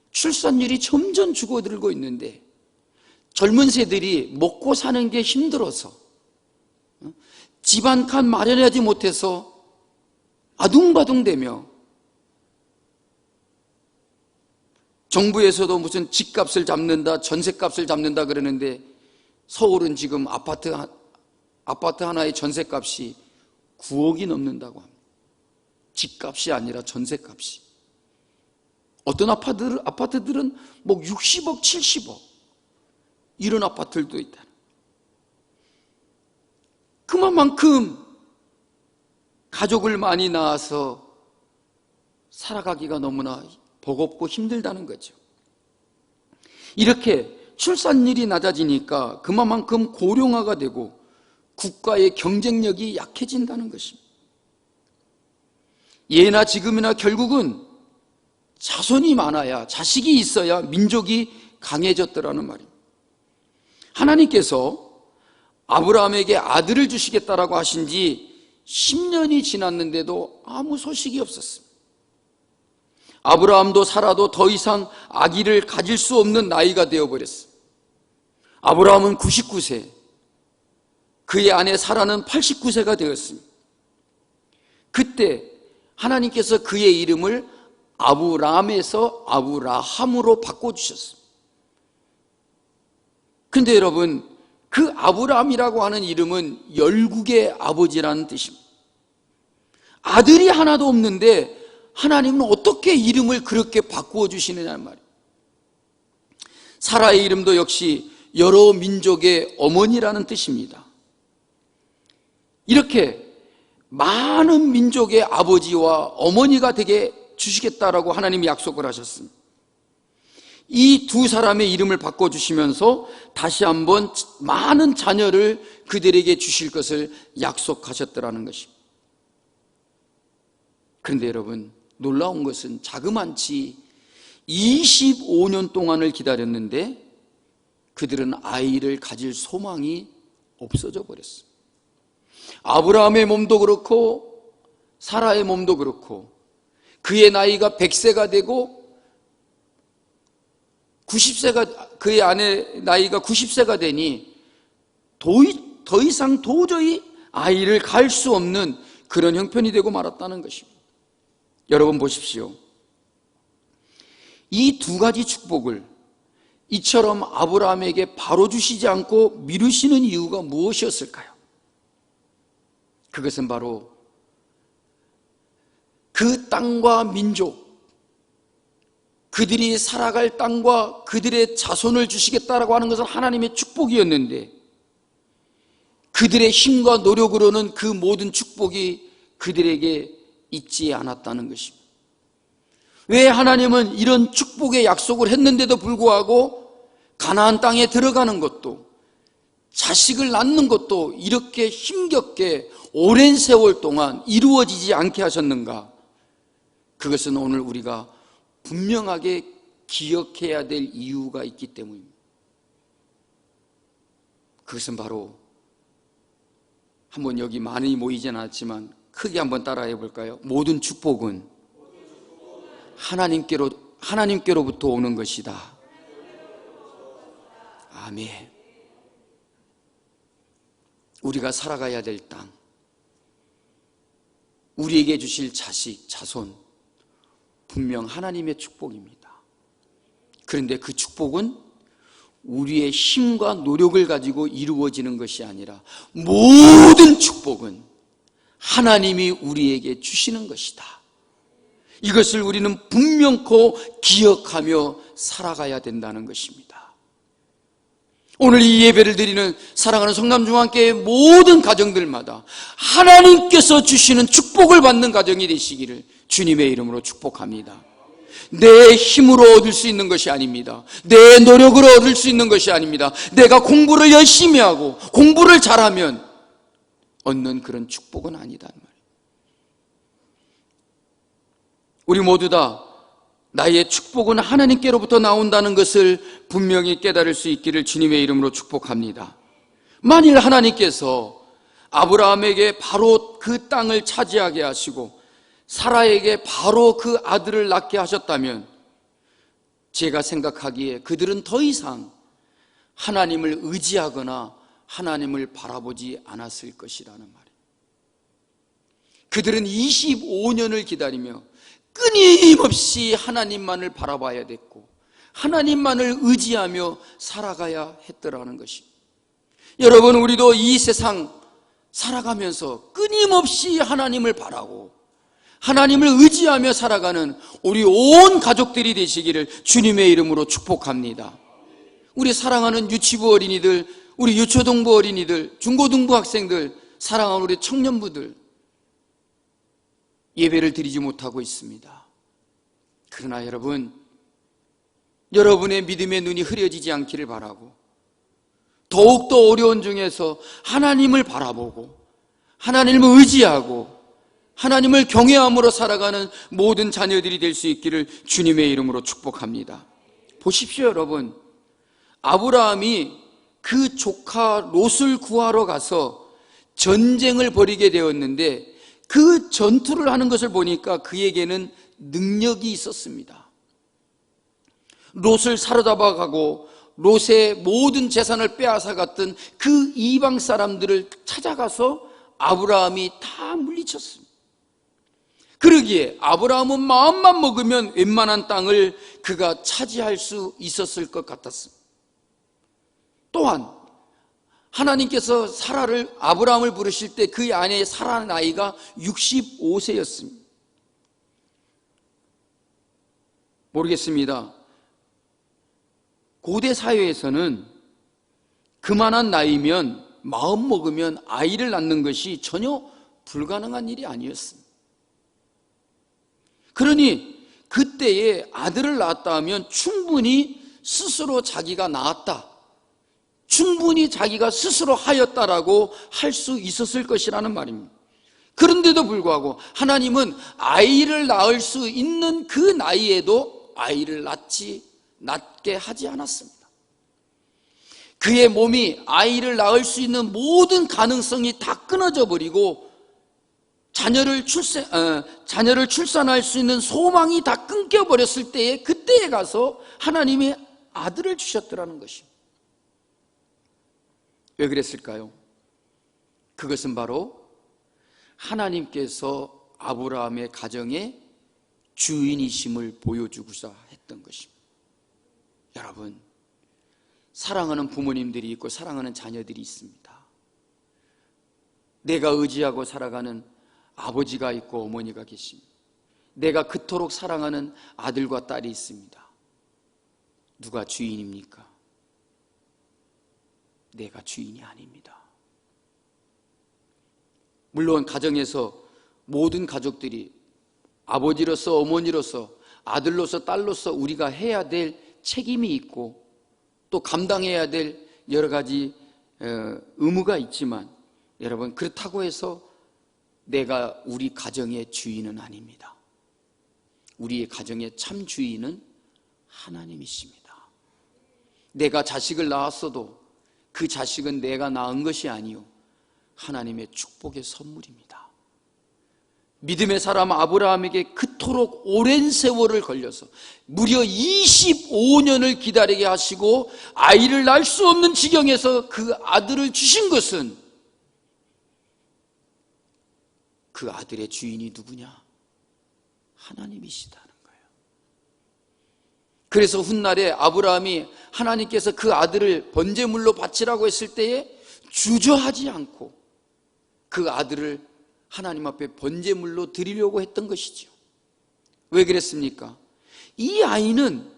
출산율이 점점 죽어들고 있는데 젊은 세들이 먹고 사는 게 힘들어서 집 한 칸 마련하지 못해서 아둥바둥대며 정부에서도 무슨 집값을 잡는다, 전셋값을 잡는다 그러는데 서울은 지금 아파트 하나의 전셋값이 9억이 넘는다고 합니다. 집값이 아니라 전셋값이. 어떤 아파트들은 뭐 60억, 70억 이런 아파트들도 있다. 그만큼 가족을 많이 낳아서 살아가기가 너무나 버겁고 힘들다는 거죠. 이렇게 출산율이 낮아지니까 그만큼 고령화가 되고 국가의 경쟁력이 약해진다는 것입니다. 예나 지금이나 결국은 자손이 많아야, 자식이 있어야 민족이 강해졌더라는 말입니다. 하나님께서 아브라함에게 아들을 주시겠다라고 하신 지 10년이 지났는데도 아무 소식이 없었습니다. 아브라함도 사라도 더 이상 아기를 가질 수 없는 나이가 되어버렸습니다. 아브라함은 99세, 그의 아내 사라는 89세가 되었습니다. 그때 하나님께서 그의 이름을 아브람에서 아브라함으로 바꿔주셨습니다. 근데 여러분, 그 아브람이라고 하는 이름은 열국의 아버지라는 뜻입니다. 아들이 하나도 없는데 하나님은 어떻게 이름을 그렇게 바꾸어 주시느냐는 말이에요. 사라의 이름도 역시 여러 민족의 어머니라는 뜻입니다. 이렇게 많은 민족의 아버지와 어머니가 되게 주시겠다라고 하나님이 약속을 하셨습니다. 이 두 사람의 이름을 바꿔주시면서 다시 한번 많은 자녀를 그들에게 주실 것을 약속하셨더라는 것입니다. 그런데 여러분, 놀라운 것은 자그만치 25년 동안을 기다렸는데 그들은 아이를 가질 소망이 없어져 버렸어요. 아브라함의 몸도 그렇고 사라의 몸도 그렇고 그의 나이가 100세가 되고 90세가, 그의 아내 나이가 90세가 되니 더 이상 도저히 아이를 갈 수 없는 그런 형편이 되고 말았다는 것입니다. 여러분 보십시오. 이 두 가지 축복을 이처럼 아브라함에게 바로 주시지 않고 미루시는 이유가 무엇이었을까요? 그것은 바로 그 땅과 민족, 그들이 살아갈 땅과 그들의 자손을 주시겠다라고 하는 것은 하나님의 축복이었는데 그들의 힘과 노력으로는 그 모든 축복이 그들에게 있지 않았다는 것입니다. 왜 하나님은 이런 축복의 약속을 했는데도 불구하고 가나안 땅에 들어가는 것도 자식을 낳는 것도 이렇게 힘겹게 오랜 세월 동안 이루어지지 않게 하셨는가? 그것은 오늘 우리가 분명하게 기억해야 될 이유가 있기 때문입니다. 그것은 바로 한번 여기 많이 모이진 않았지만 크게 한번 따라해 볼까요? 모든 축복은 하나님께로부터 오는 것이다. 아멘. 우리가 살아가야 될 땅, 우리에게 주실 자식, 자손, 분명 하나님의 축복입니다. 그런데 그 축복은 우리의 힘과 노력을 가지고 이루어지는 것이 아니라 모든 축복은 하나님이 우리에게 주시는 것이다. 이것을 우리는 분명코 기억하며 살아가야 된다는 것입니다. 오늘 이 예배를 드리는 사랑하는 성남중앙교회 모든 가정들마다 하나님께서 주시는 축복을 받는 가정이 되시기를 주님의 이름으로 축복합니다. 내 힘으로 얻을 수 있는 것이 아닙니다. 내 노력으로 얻을 수 있는 것이 아닙니다. 내가 공부를 열심히 하고 공부를 잘하면 얻는 그런 축복은 아니다는 말이에요. 우리 모두 다 나의 축복은 하나님께로부터 나온다는 것을 분명히 깨달을 수 있기를 주님의 이름으로 축복합니다. 만일 하나님께서 아브라함에게 바로 그 땅을 차지하게 하시고 사라에게 바로 그 아들을 낳게 하셨다면 제가 생각하기에 그들은 더 이상 하나님을 의지하거나 하나님을 바라보지 않았을 것이라는 말이에요. 그들은 25년을 기다리며 끊임없이 하나님만을 바라봐야 됐고 하나님만을 의지하며 살아가야 했더라는 것입니다. 여러분, 우리도 이 세상 살아가면서 끊임없이 하나님을 바라고 하나님을 의지하며 살아가는 우리 온 가족들이 되시기를 주님의 이름으로 축복합니다. 우리 사랑하는 유치부 어린이들, 우리 유초등부 어린이들, 중고등부 학생들, 사랑하는 우리 청년부들 예배를 드리지 못하고 있습니다. 그러나 여러분, 여러분의 믿음의 눈이 흐려지지 않기를 바라고 더욱더 어려운 중에서 하나님을 바라보고 하나님을 의지하고 하나님을 경외함으로 살아가는 모든 자녀들이 될 수 있기를 주님의 이름으로 축복합니다. 보십시오, 여러분. 아브라함이 그 조카 롯을 구하러 가서 전쟁을 벌이게 되었는데 그 전투를 하는 것을 보니까 그에게는 능력이 있었습니다. 롯을 사로잡아가고 롯의 모든 재산을 빼앗아갔던 그 이방 사람들을 찾아가서 아브라함이 다 물리쳤습니다. 그러기에 아브라함은 마음만 먹으면 웬만한 땅을 그가 차지할 수 있었을 것 같았습니다. 또한 하나님께서 아브라함을 부르실 때 그 아내의 사라 나이가 65세였습니다. 모르겠습니다. 고대 사회에서는 그만한 나이면 마음 먹으면 아이를 낳는 것이 전혀 불가능한 일이 아니었습니다. 그러니 그때에 아들을 낳았다 하면 충분히 스스로 자기가 낳았다, 충분히 자기가 스스로 하였다라고 할 수 있었을 것이라는 말입니다. 그런데도 불구하고 하나님은 아이를 낳을 수 있는 그 나이에도 아이를 낳게 하지 않았습니다. 그의 몸이 아이를 낳을 수 있는 모든 가능성이 다 끊어져 버리고 자녀를 출산할 수 있는 소망이 다 끊겨버렸을 때에 그때에 가서 하나님이 아들을 주셨더라는 것입니다. 왜 그랬을까요? 그것은 바로 하나님께서 아브라함의 가정의 주인이심을 보여주고자 했던 것입니다. 여러분, 사랑하는 부모님들이 있고 사랑하는 자녀들이 있습니다. 내가 의지하고 살아가는 아버지가 있고 어머니가 계십니다. 내가 그토록 사랑하는 아들과 딸이 있습니다. 누가 주인입니까? 내가 주인이 아닙니다. 물론 가정에서 모든 가족들이 아버지로서 어머니로서 아들로서 딸로서 우리가 해야 될 책임이 있고 또 감당해야 될 여러 가지 의무가 있지만 여러분, 그렇다고 해서 내가 우리 가정의 주인은 아닙니다. 우리의 가정의 참 주인은 하나님이십니다. 내가 자식을 낳았어도 그 자식은 내가 낳은 것이 아니요 하나님의 축복의 선물입니다. 믿음의 사람 아브라함에게 그토록 오랜 세월을 걸려서 무려 25년을 기다리게 하시고 아이를 낳을 수 없는 지경에서 그 아들을 주신 것은 그 아들의 주인이 누구냐? 하나님이시다는 거예요. 그래서 훗날에 아브라함이 하나님께서 그 아들을 번제물로 바치라고 했을 때에 주저하지 않고 그 아들을 하나님 앞에 번제물로 드리려고 했던 것이죠. 왜 그랬습니까? 이 아이는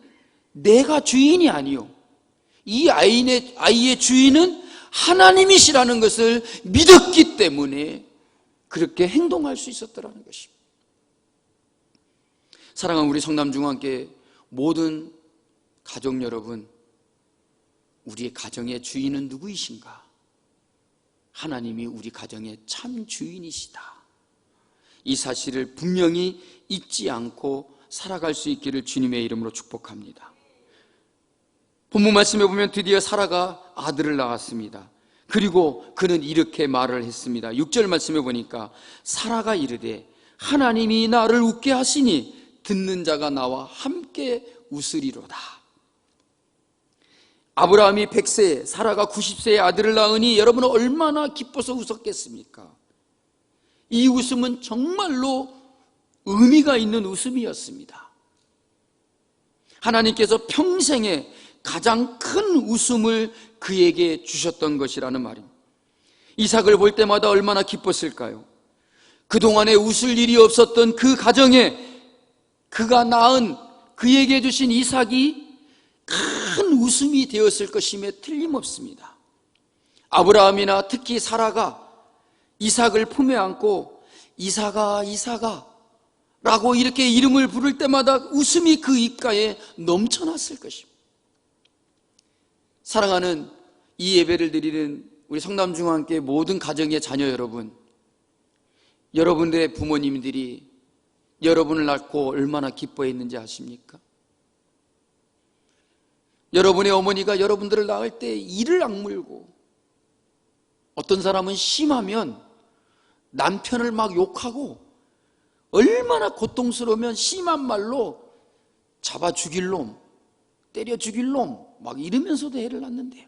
내가 주인이 아니요, 이 아이의 주인은 하나님이시라는 것을 믿었기 때문에 그렇게 행동할 수 있었더라는 것입니다. 사랑하는 우리 성남중앙교회 모든 가족 여러분, 우리의 가정의 주인은 누구이신가? 하나님이 우리 가정의 참 주인이시다. 이 사실을 분명히 잊지 않고 살아갈 수 있기를 주님의 이름으로 축복합니다. 본문 말씀에 보면 드디어 사라가 아들을 낳았습니다. 그리고 그는 이렇게 말을 했습니다. 6절 말씀에 보니까 사라가 이르되 하나님이 나를 웃게 하시니 듣는 자가 나와 함께 웃으리로다. 아브라함이 100세, 사라가 90세의 아들을 낳으니 여러분은 얼마나 기뻐서 웃었겠습니까? 이 웃음은 정말로 의미가 있는 웃음이었습니다. 하나님께서 평생에 가장 큰 웃음을 그에게 주셨던 것이라는 말입니다. 이삭을 볼 때마다 얼마나 기뻤을까요? 그동안에 웃을 일이 없었던 그 가정에 그가 낳은 그에게 주신 이삭이 큰 웃음이 되었을 것임에 틀림없습니다. 아브라함이나 특히 사라가 이삭을 품에 안고 이삭아 이삭아 라고 이렇게 이름을 부를 때마다 웃음이 그 입가에 넘쳐났을 것입니다. 사랑하는 이 예배를 드리는 우리 성남중앙교회 모든 가정의 자녀 여러분, 여러분들의 부모님들이 여러분을 낳고 얼마나 기뻐했는지 아십니까? 여러분의 어머니가 여러분들을 낳을 때 이를 악물고, 어떤 사람은 심하면 남편을 막 욕하고, 얼마나 고통스러우면 심한 말로 잡아 죽일 놈, 때려 죽일 놈 막 이러면서도 애를 낳는데요.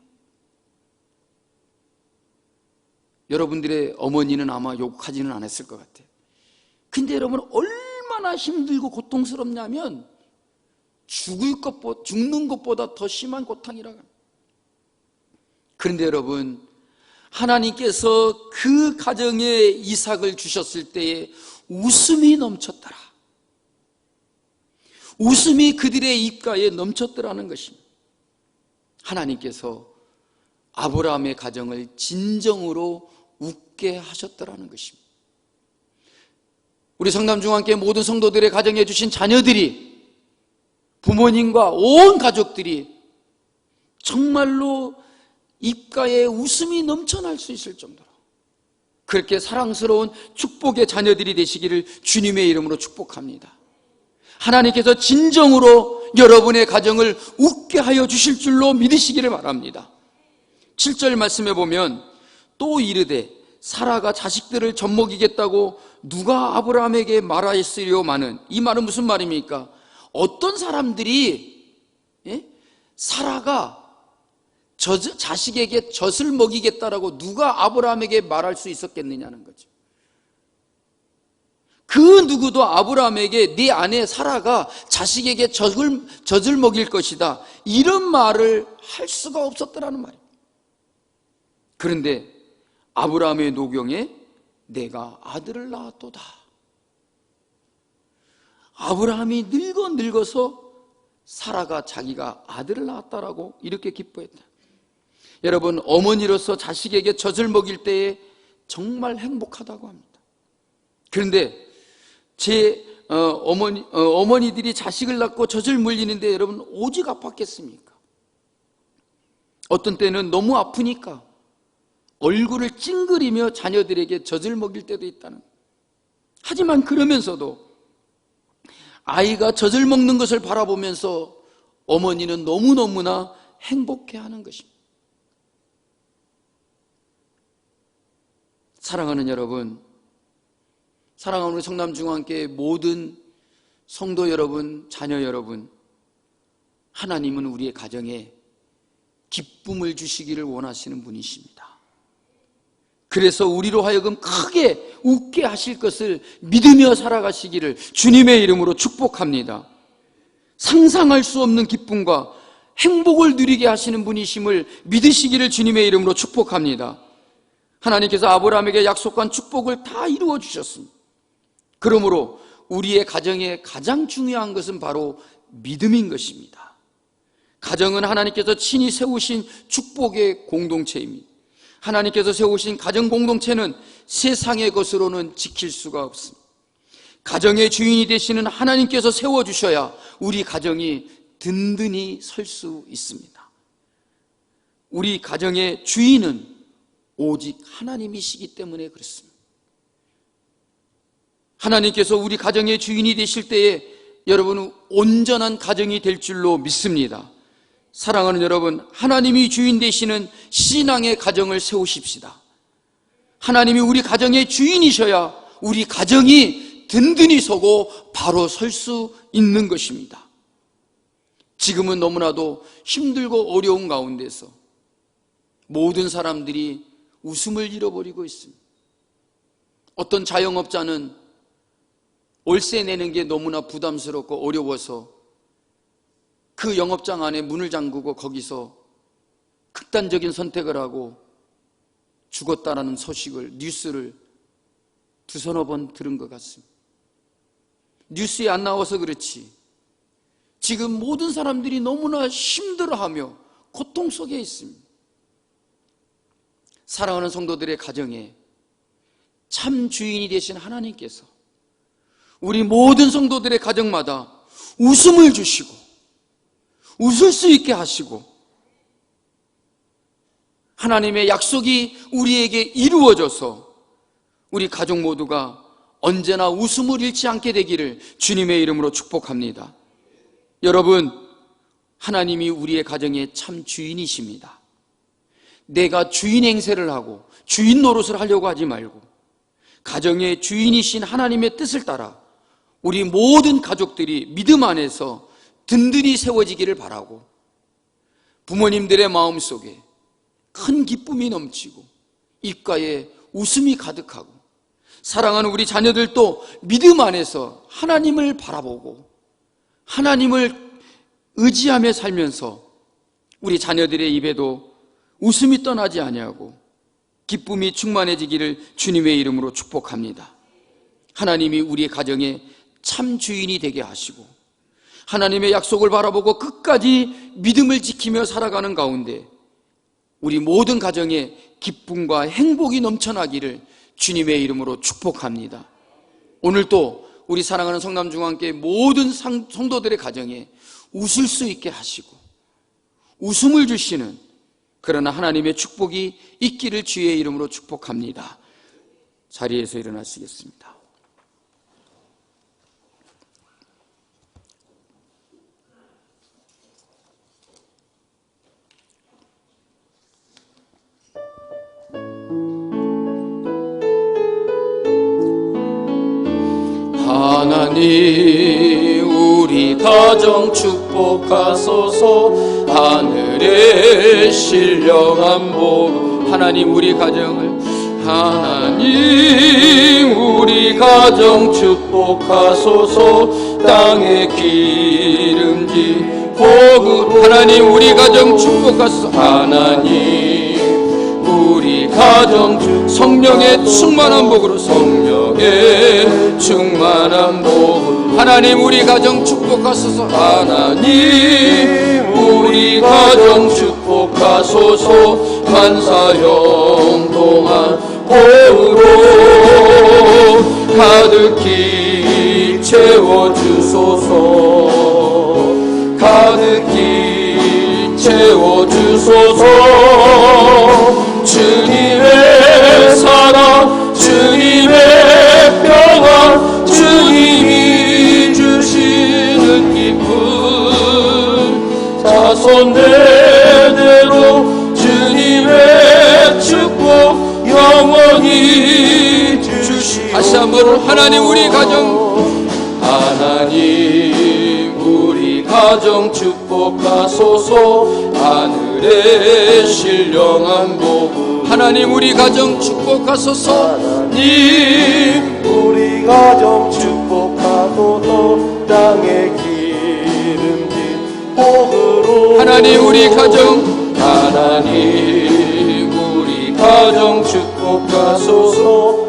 여러분들의 어머니는 아마 욕하지는 않았을 것 같아요. 근데 여러분 얼마나 얼마나 힘들고 고통스럽냐면 죽는 것보다 더 심한 고통이라고 합니다. 그런데 여러분, 하나님께서 그 가정에 이삭을 주셨을 때에 웃음이 넘쳤더라. 웃음이 그들의 입가에 넘쳤더라는 것입니다. 하나님께서 아브라함의 가정을 진정으로 웃게 하셨더라는 것입니다. 우리 성남중앙교회 모든 성도들의 가정에 주신 자녀들이, 부모님과 온 가족들이 정말로 입가에 웃음이 넘쳐날 수 있을 정도로 그렇게 사랑스러운 축복의 자녀들이 되시기를 주님의 이름으로 축복합니다. 하나님께서 진정으로 여러분의 가정을 웃게 하여 주실 줄로 믿으시기를 바랍니다. 7절 말씀에 보면 또 이르되 사라가 자식들을 젖먹이겠다고 누가 아브라함에게 말하였으려마는, 이 말은 무슨 말입니까? 어떤 사람들이 사라가 자식에게 젖을 먹이겠다라고 누가 아브라함에게 말할 수 있었겠느냐는 거죠. 그 누구도 아브라함에게 네 아내 사라가 자식에게 젖을 먹일 것이다, 이런 말을 할 수가 없었더라는 말입니다. 그런데 아브라함의 노경에 내가 아들을 낳았도다. 아브라함이 늙어서 사라가 자기가 아들을 낳았다라고 이렇게 기뻐했다. 여러분, 어머니로서 자식에게 젖을 먹일 때에 정말 행복하다고 합니다. 그런데 제 어머니들이 자식을 낳고 젖을 물리는데 여러분 오직 아팠겠습니까? 어떤 때는 너무 아프니까 얼굴을 찡그리며 자녀들에게 젖을 먹일 때도 있다는. 하지만 그러면서도 아이가 젖을 먹는 것을 바라보면서 어머니는 너무너무나 행복해하는 것입니다. 사랑하는 여러분, 사랑하는 우리 성남중앙교회 모든 성도 여러분, 자녀 여러분, 하나님은 우리의 가정에 기쁨을 주시기를 원하시는 분이십니다. 그래서 우리로 하여금 크게 웃게 하실 것을 믿으며 살아가시기를 주님의 이름으로 축복합니다. 상상할 수 없는 기쁨과 행복을 누리게 하시는 분이심을 믿으시기를 주님의 이름으로 축복합니다. 하나님께서 아브라함에게 약속한 축복을 다 이루어 주셨습니다. 그러므로 우리의 가정에 가장 중요한 것은 바로 믿음인 것입니다. 가정은 하나님께서 친히 세우신 축복의 공동체입니다. 하나님께서 세우신 가정 공동체는 세상의 것으로는 지킬 수가 없습니다. 가정의 주인이 되시는 하나님께서 세워주셔야 우리 가정이 든든히 설 수 있습니다. 우리 가정의 주인은 오직 하나님이시기 때문에 그렇습니다. 하나님께서 우리 가정의 주인이 되실 때에 여러분은 온전한 가정이 될 줄로 믿습니다. 사랑하는 여러분, 하나님이 주인 되시는 신앙의 가정을 세우십시다. 하나님이 우리 가정의 주인이셔야 우리 가정이 든든히 서고 바로 설 수 있는 것입니다. 지금은 너무나도 힘들고 어려운 가운데서 모든 사람들이 웃음을 잃어버리고 있습니다. 어떤 자영업자는 월세 내는 게 너무나 부담스럽고 어려워서 그 영업장 안에 문을 잠그고 거기서 극단적인 선택을 하고 죽었다라는 소식을, 뉴스를 두서너 번 들은 것 같습니다. 뉴스에 안 나와서 그렇지 지금 모든 사람들이 너무나 힘들어하며 고통 속에 있습니다. 사랑하는 성도들의 가정에 참 주인이 되신 하나님께서 우리 모든 성도들의 가정마다 웃음을 주시고 웃을 수 있게 하시고 하나님의 약속이 우리에게 이루어져서 우리 가족 모두가 언제나 웃음을 잃지 않게 되기를 주님의 이름으로 축복합니다. 여러분, 하나님이 우리의 가정의 참 주인이십니다. 내가 주인 행세를 하고 주인 노릇을 하려고 하지 말고 가정의 주인이신 하나님의 뜻을 따라 우리 모든 가족들이 믿음 안에서 든든히 세워지기를 바라고 부모님들의 마음속에 큰 기쁨이 넘치고 입가에 웃음이 가득하고 사랑하는 우리 자녀들도 믿음 안에서 하나님을 바라보고 하나님을 의지하며 살면서 우리 자녀들의 입에도 웃음이 떠나지 아니하고 기쁨이 충만해지기를 주님의 이름으로 축복합니다. 하나님이 우리의 가정에 참 주인이 되게 하시고 하나님의 약속을 바라보고 끝까지 믿음을 지키며 살아가는 가운데 우리 모든 가정에 기쁨과 행복이 넘쳐나기를 주님의 이름으로 축복합니다. 오늘도 우리 사랑하는 성남중앙교회 모든 성도들의 가정에 웃을 수 있게 하시고 웃음을 주시는 그러나 하나님의 축복이 있기를 주의 이름으로 축복합니다. 자리에서 일어나시겠습니다. 하나님 우리 가정 축복하소서. 하늘의 신령한 복 하나님 우리 가정을 하나님 우리 가정 축복하소서. 땅의 기름진 복으로 하나님 우리 가정 축복하소서. 하나님 우리 가정 성령의 충만한 복으로 성령의 충만한 복 하나님 우리 가정 축복하소서. 하나님 우리 가정 축복하소서. 만사형통한 복으로 가득히 채워주소서. 가득히 채워주소서. 주님의 사랑 주님의 평안 주님이 주시는 기쁨 자손 대대로 주님의 축복 영원히 주시옵소서. 다시 한번 하나님 우리 가정 하나님 우리 가정 축복하소서. 하늘의 신령한 복 하나님 우리 가정 축복하소서. 하나님 우리 가정 축복하소서. 땅의 기름진 복으로 하나님 우리 가정 하나님 우리 가정 축복하소서.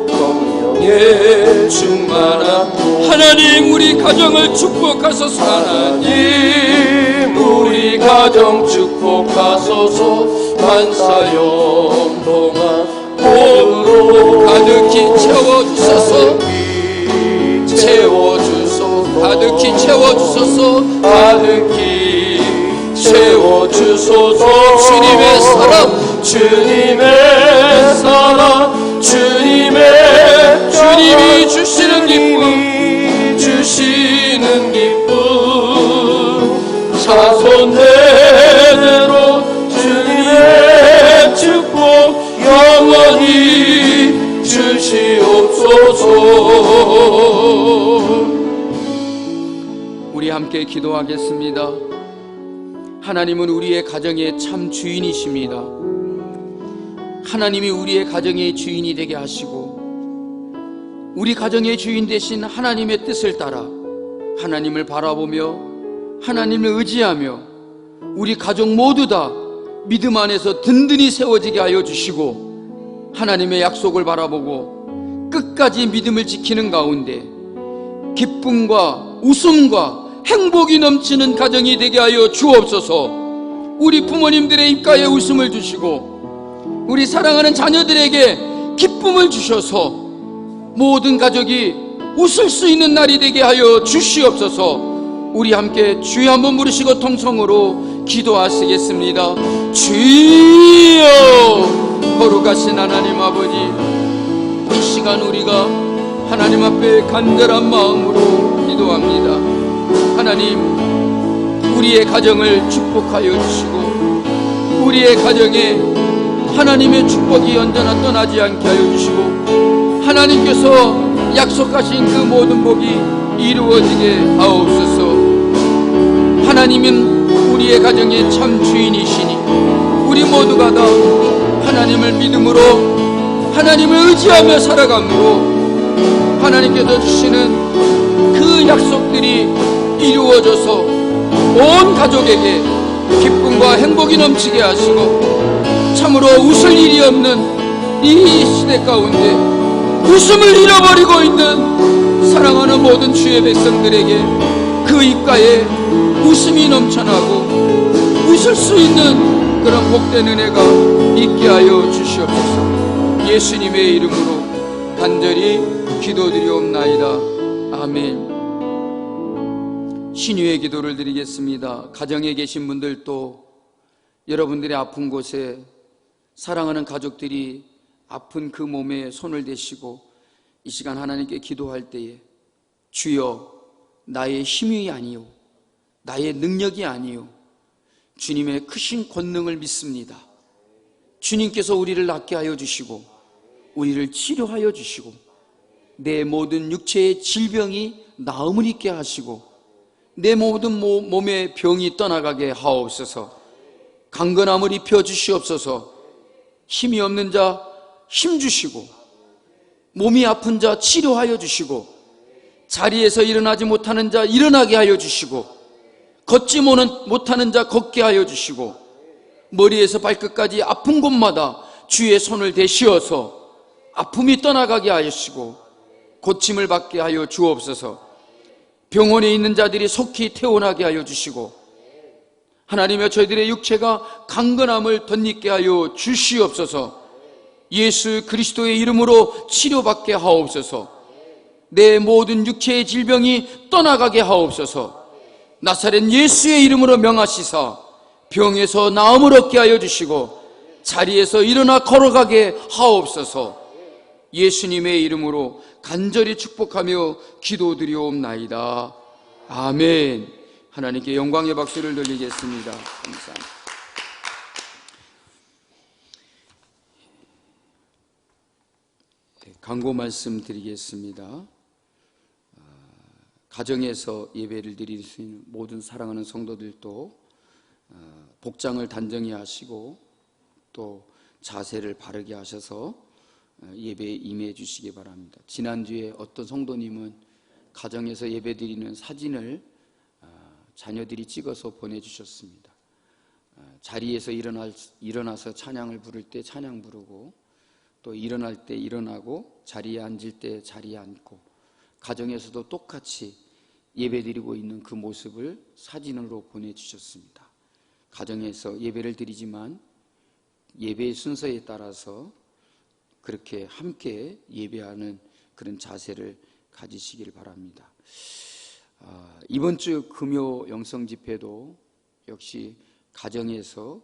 성령의 충만한 복 하나님 우리 가정을 축복하소서. 하나님 우리 가정 축복하소서. 만사형통한 복으로 가득히 채워주소서. 채워주소서. 가득히 채워주소서. 가득히 채워주소서. 주님의 사랑 주님의 사랑 주님의 주님이 주시는 기쁨 주시는 기쁨 자손 대대로 주님의 축복 영원히 주시옵소서. 우리 함께 기도하겠습니다. 하나님은 우리의 가정의 참 주인이십니다. 하나님이 우리의 가정의 주인이 되게 하시고 우리 가정의 주인 되신 하나님의 뜻을 따라 하나님을 바라보며 하나님을 의지하며 우리 가족 모두 다 믿음 안에서 든든히 세워지게 하여 주시고 하나님의 약속을 바라보고 끝까지 믿음을 지키는 가운데 기쁨과 웃음과 행복이 넘치는 가정이 되게 하여 주옵소서. 우리 부모님들의 입가에 웃음을 주시고 우리 사랑하는 자녀들에게 기쁨을 주셔서 모든 가족이 웃을 수 있는 날이 되게 하여 주시옵소서. 우리 함께 주여 한번 부르시고 통성으로 기도하시겠습니다. 주여 거룩하신 하나님 아버지, 이 시간 우리가 하나님 앞에 간절한 마음으로 기도합니다. 하나님 우리의 가정을 축복하여 주시고 우리의 가정에 하나님의 축복이 언제나 떠나지 않게 하여 주시고 하나님께서 약속하신 그 모든 복이 이루어지게 하옵소서. 하나님은 우리의 가정의 참 주인이시니 우리 모두가 다 하나님을 믿음으로 하나님을 의지하며 살아가므로 하나님께서 주시는 그 약속들이 이루어져서 온 가족에게 기쁨과 행복이 넘치게 하시고 참으로 웃을 일이 없는 이 시대 가운데 웃음을 잃어버리고 있는 사랑하는 모든 주의 백성들에게 그 입가에 웃음이 넘쳐나고 웃을 수 있는 그런 복된 은혜가 있게 하여 주시옵소서. 예수님의 이름으로 간절히 기도드리옵나이다. 아멘. 신유의 기도를 드리겠습니다. 가정에 계신 분들도 여러분들의 아픈 곳에 사랑하는 가족들이 아픈 그 몸에 손을 대시고 이 시간 하나님께 기도할 때에 주여 나의 힘이 아니요 나의 능력이 아니요 주님의 크신 권능을 믿습니다. 주님께서 우리를 낫게 하여 주시고 우리를 치료하여 주시고 내 모든 육체의 질병이 나음을 있게 하시고 내 모든 몸의 병이 떠나가게 하옵소서. 강건함을 입혀 주시옵소서. 힘이 없는 자 힘 주시고 몸이 아픈 자 치료하여 주시고 자리에서 일어나지 못하는 자 일어나게 하여 주시고 걷지 못하는 자 걷게 하여 주시고 머리에서 발끝까지 아픈 곳마다 주의 손을 대시어서 아픔이 떠나가게 하시고 고침을 받게 하여 주옵소서. 병원에 있는 자들이 속히 퇴원하게 하여 주시고 하나님여 저희들의 육체가 강건함을 덧입게 하여 주시옵소서. 예수 그리스도의 이름으로 치료받게 하옵소서. 내 모든 육체의 질병이 떠나가게 하옵소서. 나사렛 예수의 이름으로 명하시사 병에서 나음을 얻게 하여 주시고 자리에서 일어나 걸어가게 하옵소서. 예수님의 이름으로 간절히 축복하며 기도드리옵나이다. 아멘. 하나님께 영광의 박수를 돌리겠습니다. 감사합니다. 광고 말씀 드리겠습니다. 가정에서 예배를 드릴 수 있는 모든 사랑하는 성도들도 복장을 단정히 하시고 또 자세를 바르게 하셔서 예배에 임해 주시기 바랍니다. 지난주에 어떤 성도님은 가정에서 예배 드리는 사진을 자녀들이 찍어서 보내주셨습니다. 자리에서 일어나서 찬양을 부를 때 찬양 부르고 또 일어날 때 일어나고 자리에 앉을 때 자리에 앉고 가정에서도 똑같이 예배드리고 있는 그 모습을 사진으로 보내주셨습니다. 가정에서 예배를 드리지만 예배의 순서에 따라서 그렇게 함께 예배하는 그런 자세를 가지시길 바랍니다. 이번 주 금요 영성 집회도 역시 가정에서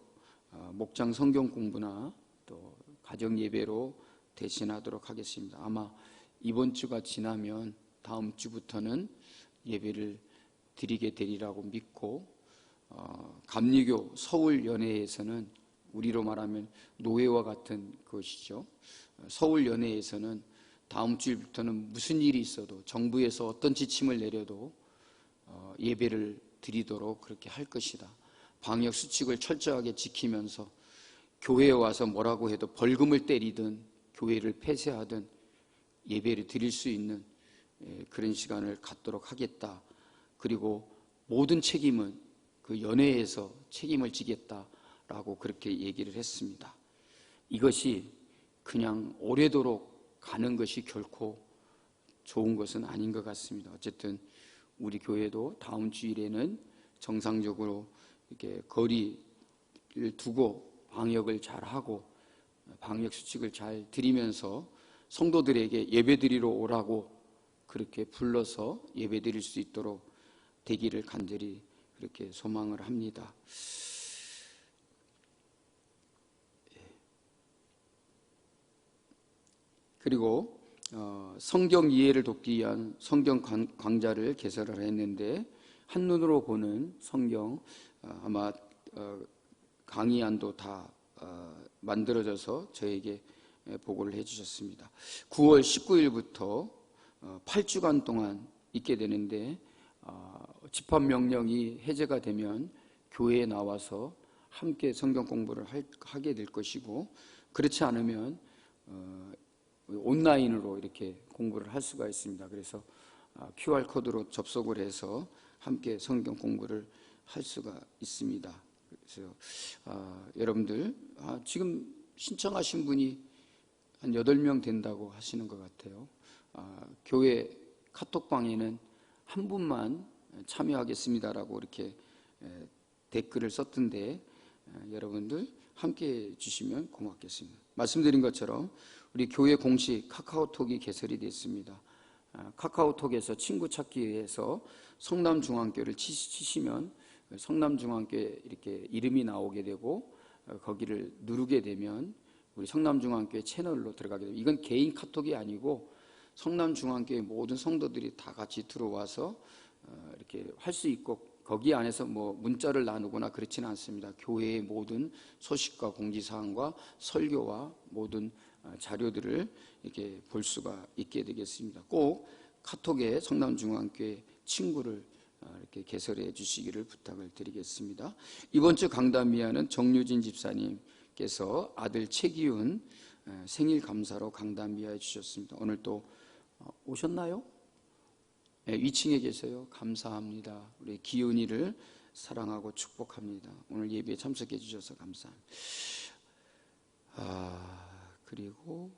목장 성경 공부나 또 가정 예배로 대신하도록 하겠습니다. 아마 이번 주가 지나면 다음 주부터는 예배를 드리게 되리라고 믿고 감리교 서울연회에서는 우리로 말하면 노예와 같은 것이죠. 서울연회에서는 다음 주일부터는 무슨 일이 있어도 정부에서 어떤 지침을 내려도 예배를 드리도록 그렇게 할 것이다. 방역 수칙을 철저하게 지키면서 교회에 와서 뭐라고 해도 벌금을 때리든 교회를 폐쇄하든 예배를 드릴 수 있는 그런 시간을 갖도록 하겠다. 그리고 모든 책임은 그 연회에서 책임을 지겠다라고 그렇게 얘기를 했습니다. 이것이 그냥 오래도록 가는 것이 결코 좋은 것은 아닌 것 같습니다. 어쨌든 우리 교회도 다음 주일에는 정상적으로 이렇게 거리를 두고 방역을 잘 하고 방역 수칙을 잘 드리면서 성도들에게 예배드리러 오라고 그렇게 불러서 예배드릴 수 있도록 되기를 간절히 그렇게 소망을 합니다. 그리고 성경 이해를 돕기 위한 성경 강좌를 개설을 했는데 한눈으로 보는 성경 아마 강의안도 다 만들어져서 저에게 보고를 해주셨습니다. 9월 19일부터 8주간 동안 있게 되는데 집합명령이 해제가 되면 교회에 나와서 함께 성경 공부를 하게 될 것이고 그렇지 않으면 온라인으로 이렇게 공부를 할 수가 있습니다. 그래서 QR코드로 접속을 해서 함께 성경 공부를 할 수가 있습니다. 그래서 여러분들 지금 신청하신 분이 한 8명 된다고 하시는 것 같아요. 교회 카톡방에는 한 분만 참여하겠습니다라고 이렇게 댓글을 썼던데 여러분들 함께 해주시면 고맙겠습니다. 말씀드린 것처럼 우리 교회 공식 카카오톡이 개설이 됐습니다. 카카오톡에서 친구 찾기 위해서 성남중앙교를 치시면 성남중앙교에 이렇게 이름이 나오게 되고 거기를 누르게 되면 우리 성남중앙교회 채널로 들어가게 됩니다. 이건 개인 카톡이 아니고 성남중앙교회 모든 성도들이 다 같이 들어와서 이렇게 할 수 있고 거기 안에서 뭐 문자를 나누거나 그렇지는 않습니다. 교회의 모든 소식과 공지사항과 설교와 모든 자료들을 이렇게 볼 수가 있게 되겠습니다. 꼭 카톡에 성남중앙교회 친구를 이렇게 개설해 주시기를 부탁을 드리겠습니다. 이번 주 강담미아는 정유진 집사님께서 아들 최기훈 생일 감사로 강담미아해 주셨습니다. 오늘 또 오셨나요? 네, 위층에 계세요. 감사합니다. 우리 기훈이를 사랑하고 축복합니다. 오늘 예배에 참석해 주셔서 감사합니다. 그리고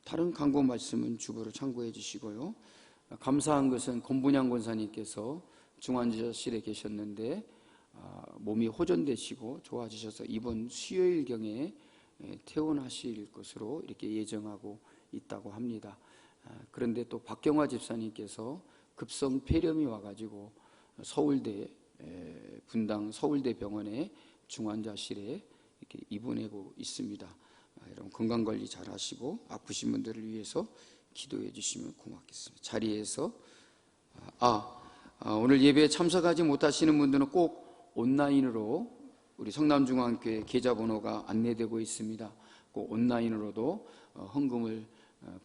다른 광고 말씀은 주보로 참고해 주시고요. 감사한 것은 권분양 권사님께서 중환자실에 계셨는데 몸이 호전되시고 좋아지셔서 이번 수요일경에 퇴원하실 것으로 이렇게 예정하고 있다고 합니다. 그런데 또 박경화 집사님께서 급성 폐렴이 와가지고 서울대 분당 서울대 병원에 중환자실에 이렇게 입원하고 있습니다. 여러분 건강관리 잘 하시고 아프신 분들을 위해서 기도해 주시면 고맙겠습니다. 자리에서 오늘 예배에 참석하지 못하시는 분들은 꼭 온라인으로 우리 성남중앙교회 계좌번호가 안내되고 있습니다. 꼭 온라인으로도 헌금을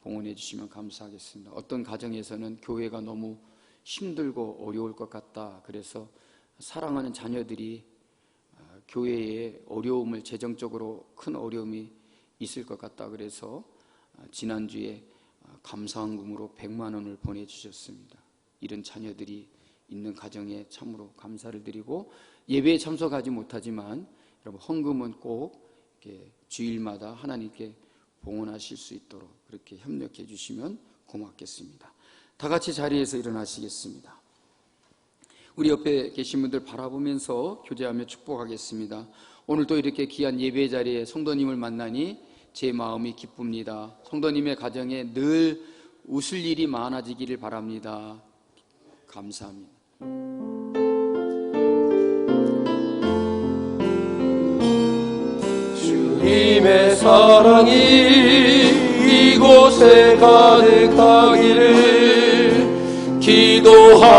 봉헌해 주시면 감사하겠습니다. 어떤 가정에서는 교회가 너무 힘들고 어려울 것 같다. 그래서 사랑하는 자녀들이 교회에 어려움을 재정적으로 큰 어려움이 있을 것 같다. 그래서 지난주에 감사헌금으로 100만 원을 보내주셨습니다. 이런 자녀들이 있는 가정에 참으로 감사를 드리고 예배에 참석하지 못하지만 여러분 헌금은 꼭 이렇게 주일마다 하나님께 봉헌하실 수 있도록 그렇게 협력해 주시면 고맙겠습니다. 다 같이 자리에서 일어나시겠습니다. 우리 옆에 계신 분들 바라보면서 교제하며 축복하겠습니다. 오늘도 이렇게 귀한 예배 자리에 성도님을 만나니 제 마음이 기쁩니다. 성도님의 가정에 늘 웃을 일이 많아지기를 바랍니다. 감사합니다. 주님의 사랑이 이곳에 가득하기를 기도합니다.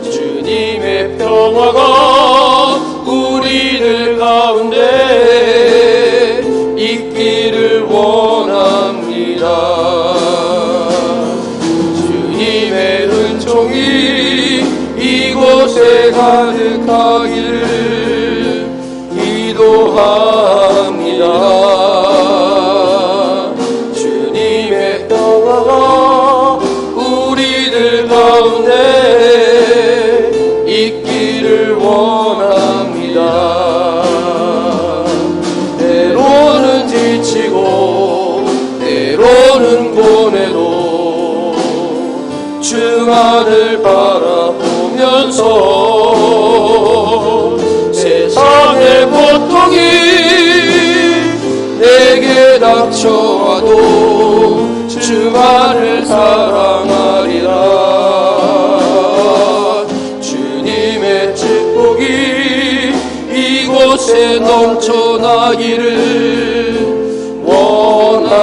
주님의 평화가 우리들 가운데 있기를 원합니다. 주님의 은총이 이곳에 가득하기를 기도합니다. 주님의 평화가 우리들 가운데 있기를 원합니다. 때로는 지치고 때로는 고뇌도 주만을 바라보면서 세상의 고통이 내게 닥쳐와도 주만을 사랑하리라. 주님의 축복이 이곳에 넘쳐나기를 원합니다.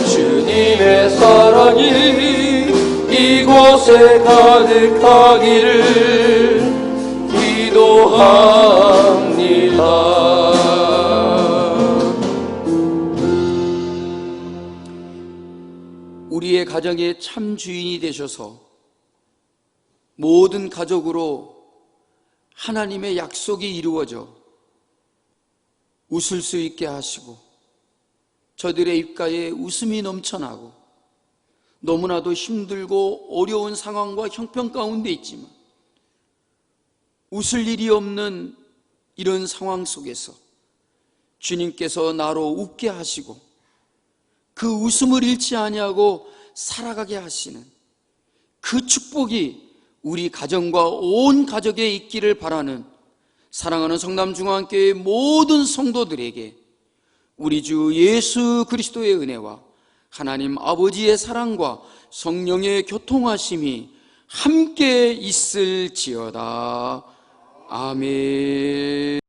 주님의 사랑이 이곳에 가득하기를 기도합니다. 우리의 가정의 참 주인이 되셔서 모든 가족으로 하나님의 약속이 이루어져 웃을 수 있게 하시고 저들의 입가에 웃음이 넘쳐나고 너무나도 힘들고 어려운 상황과 형편 가운데 있지만 웃을 일이 없는 이런 상황 속에서 주님께서 나로 웃게 하시고 그 웃음을 잃지 아니하고 살아가게 하시는 그 축복이 우리 가정과 온 가족에 있기를 바라는 사랑하는 성남중앙교회 모든 성도들에게 우리 주 예수 그리스도의 은혜와 하나님 아버지의 사랑과 성령의 교통하심이 함께 있을지어다. 아멘.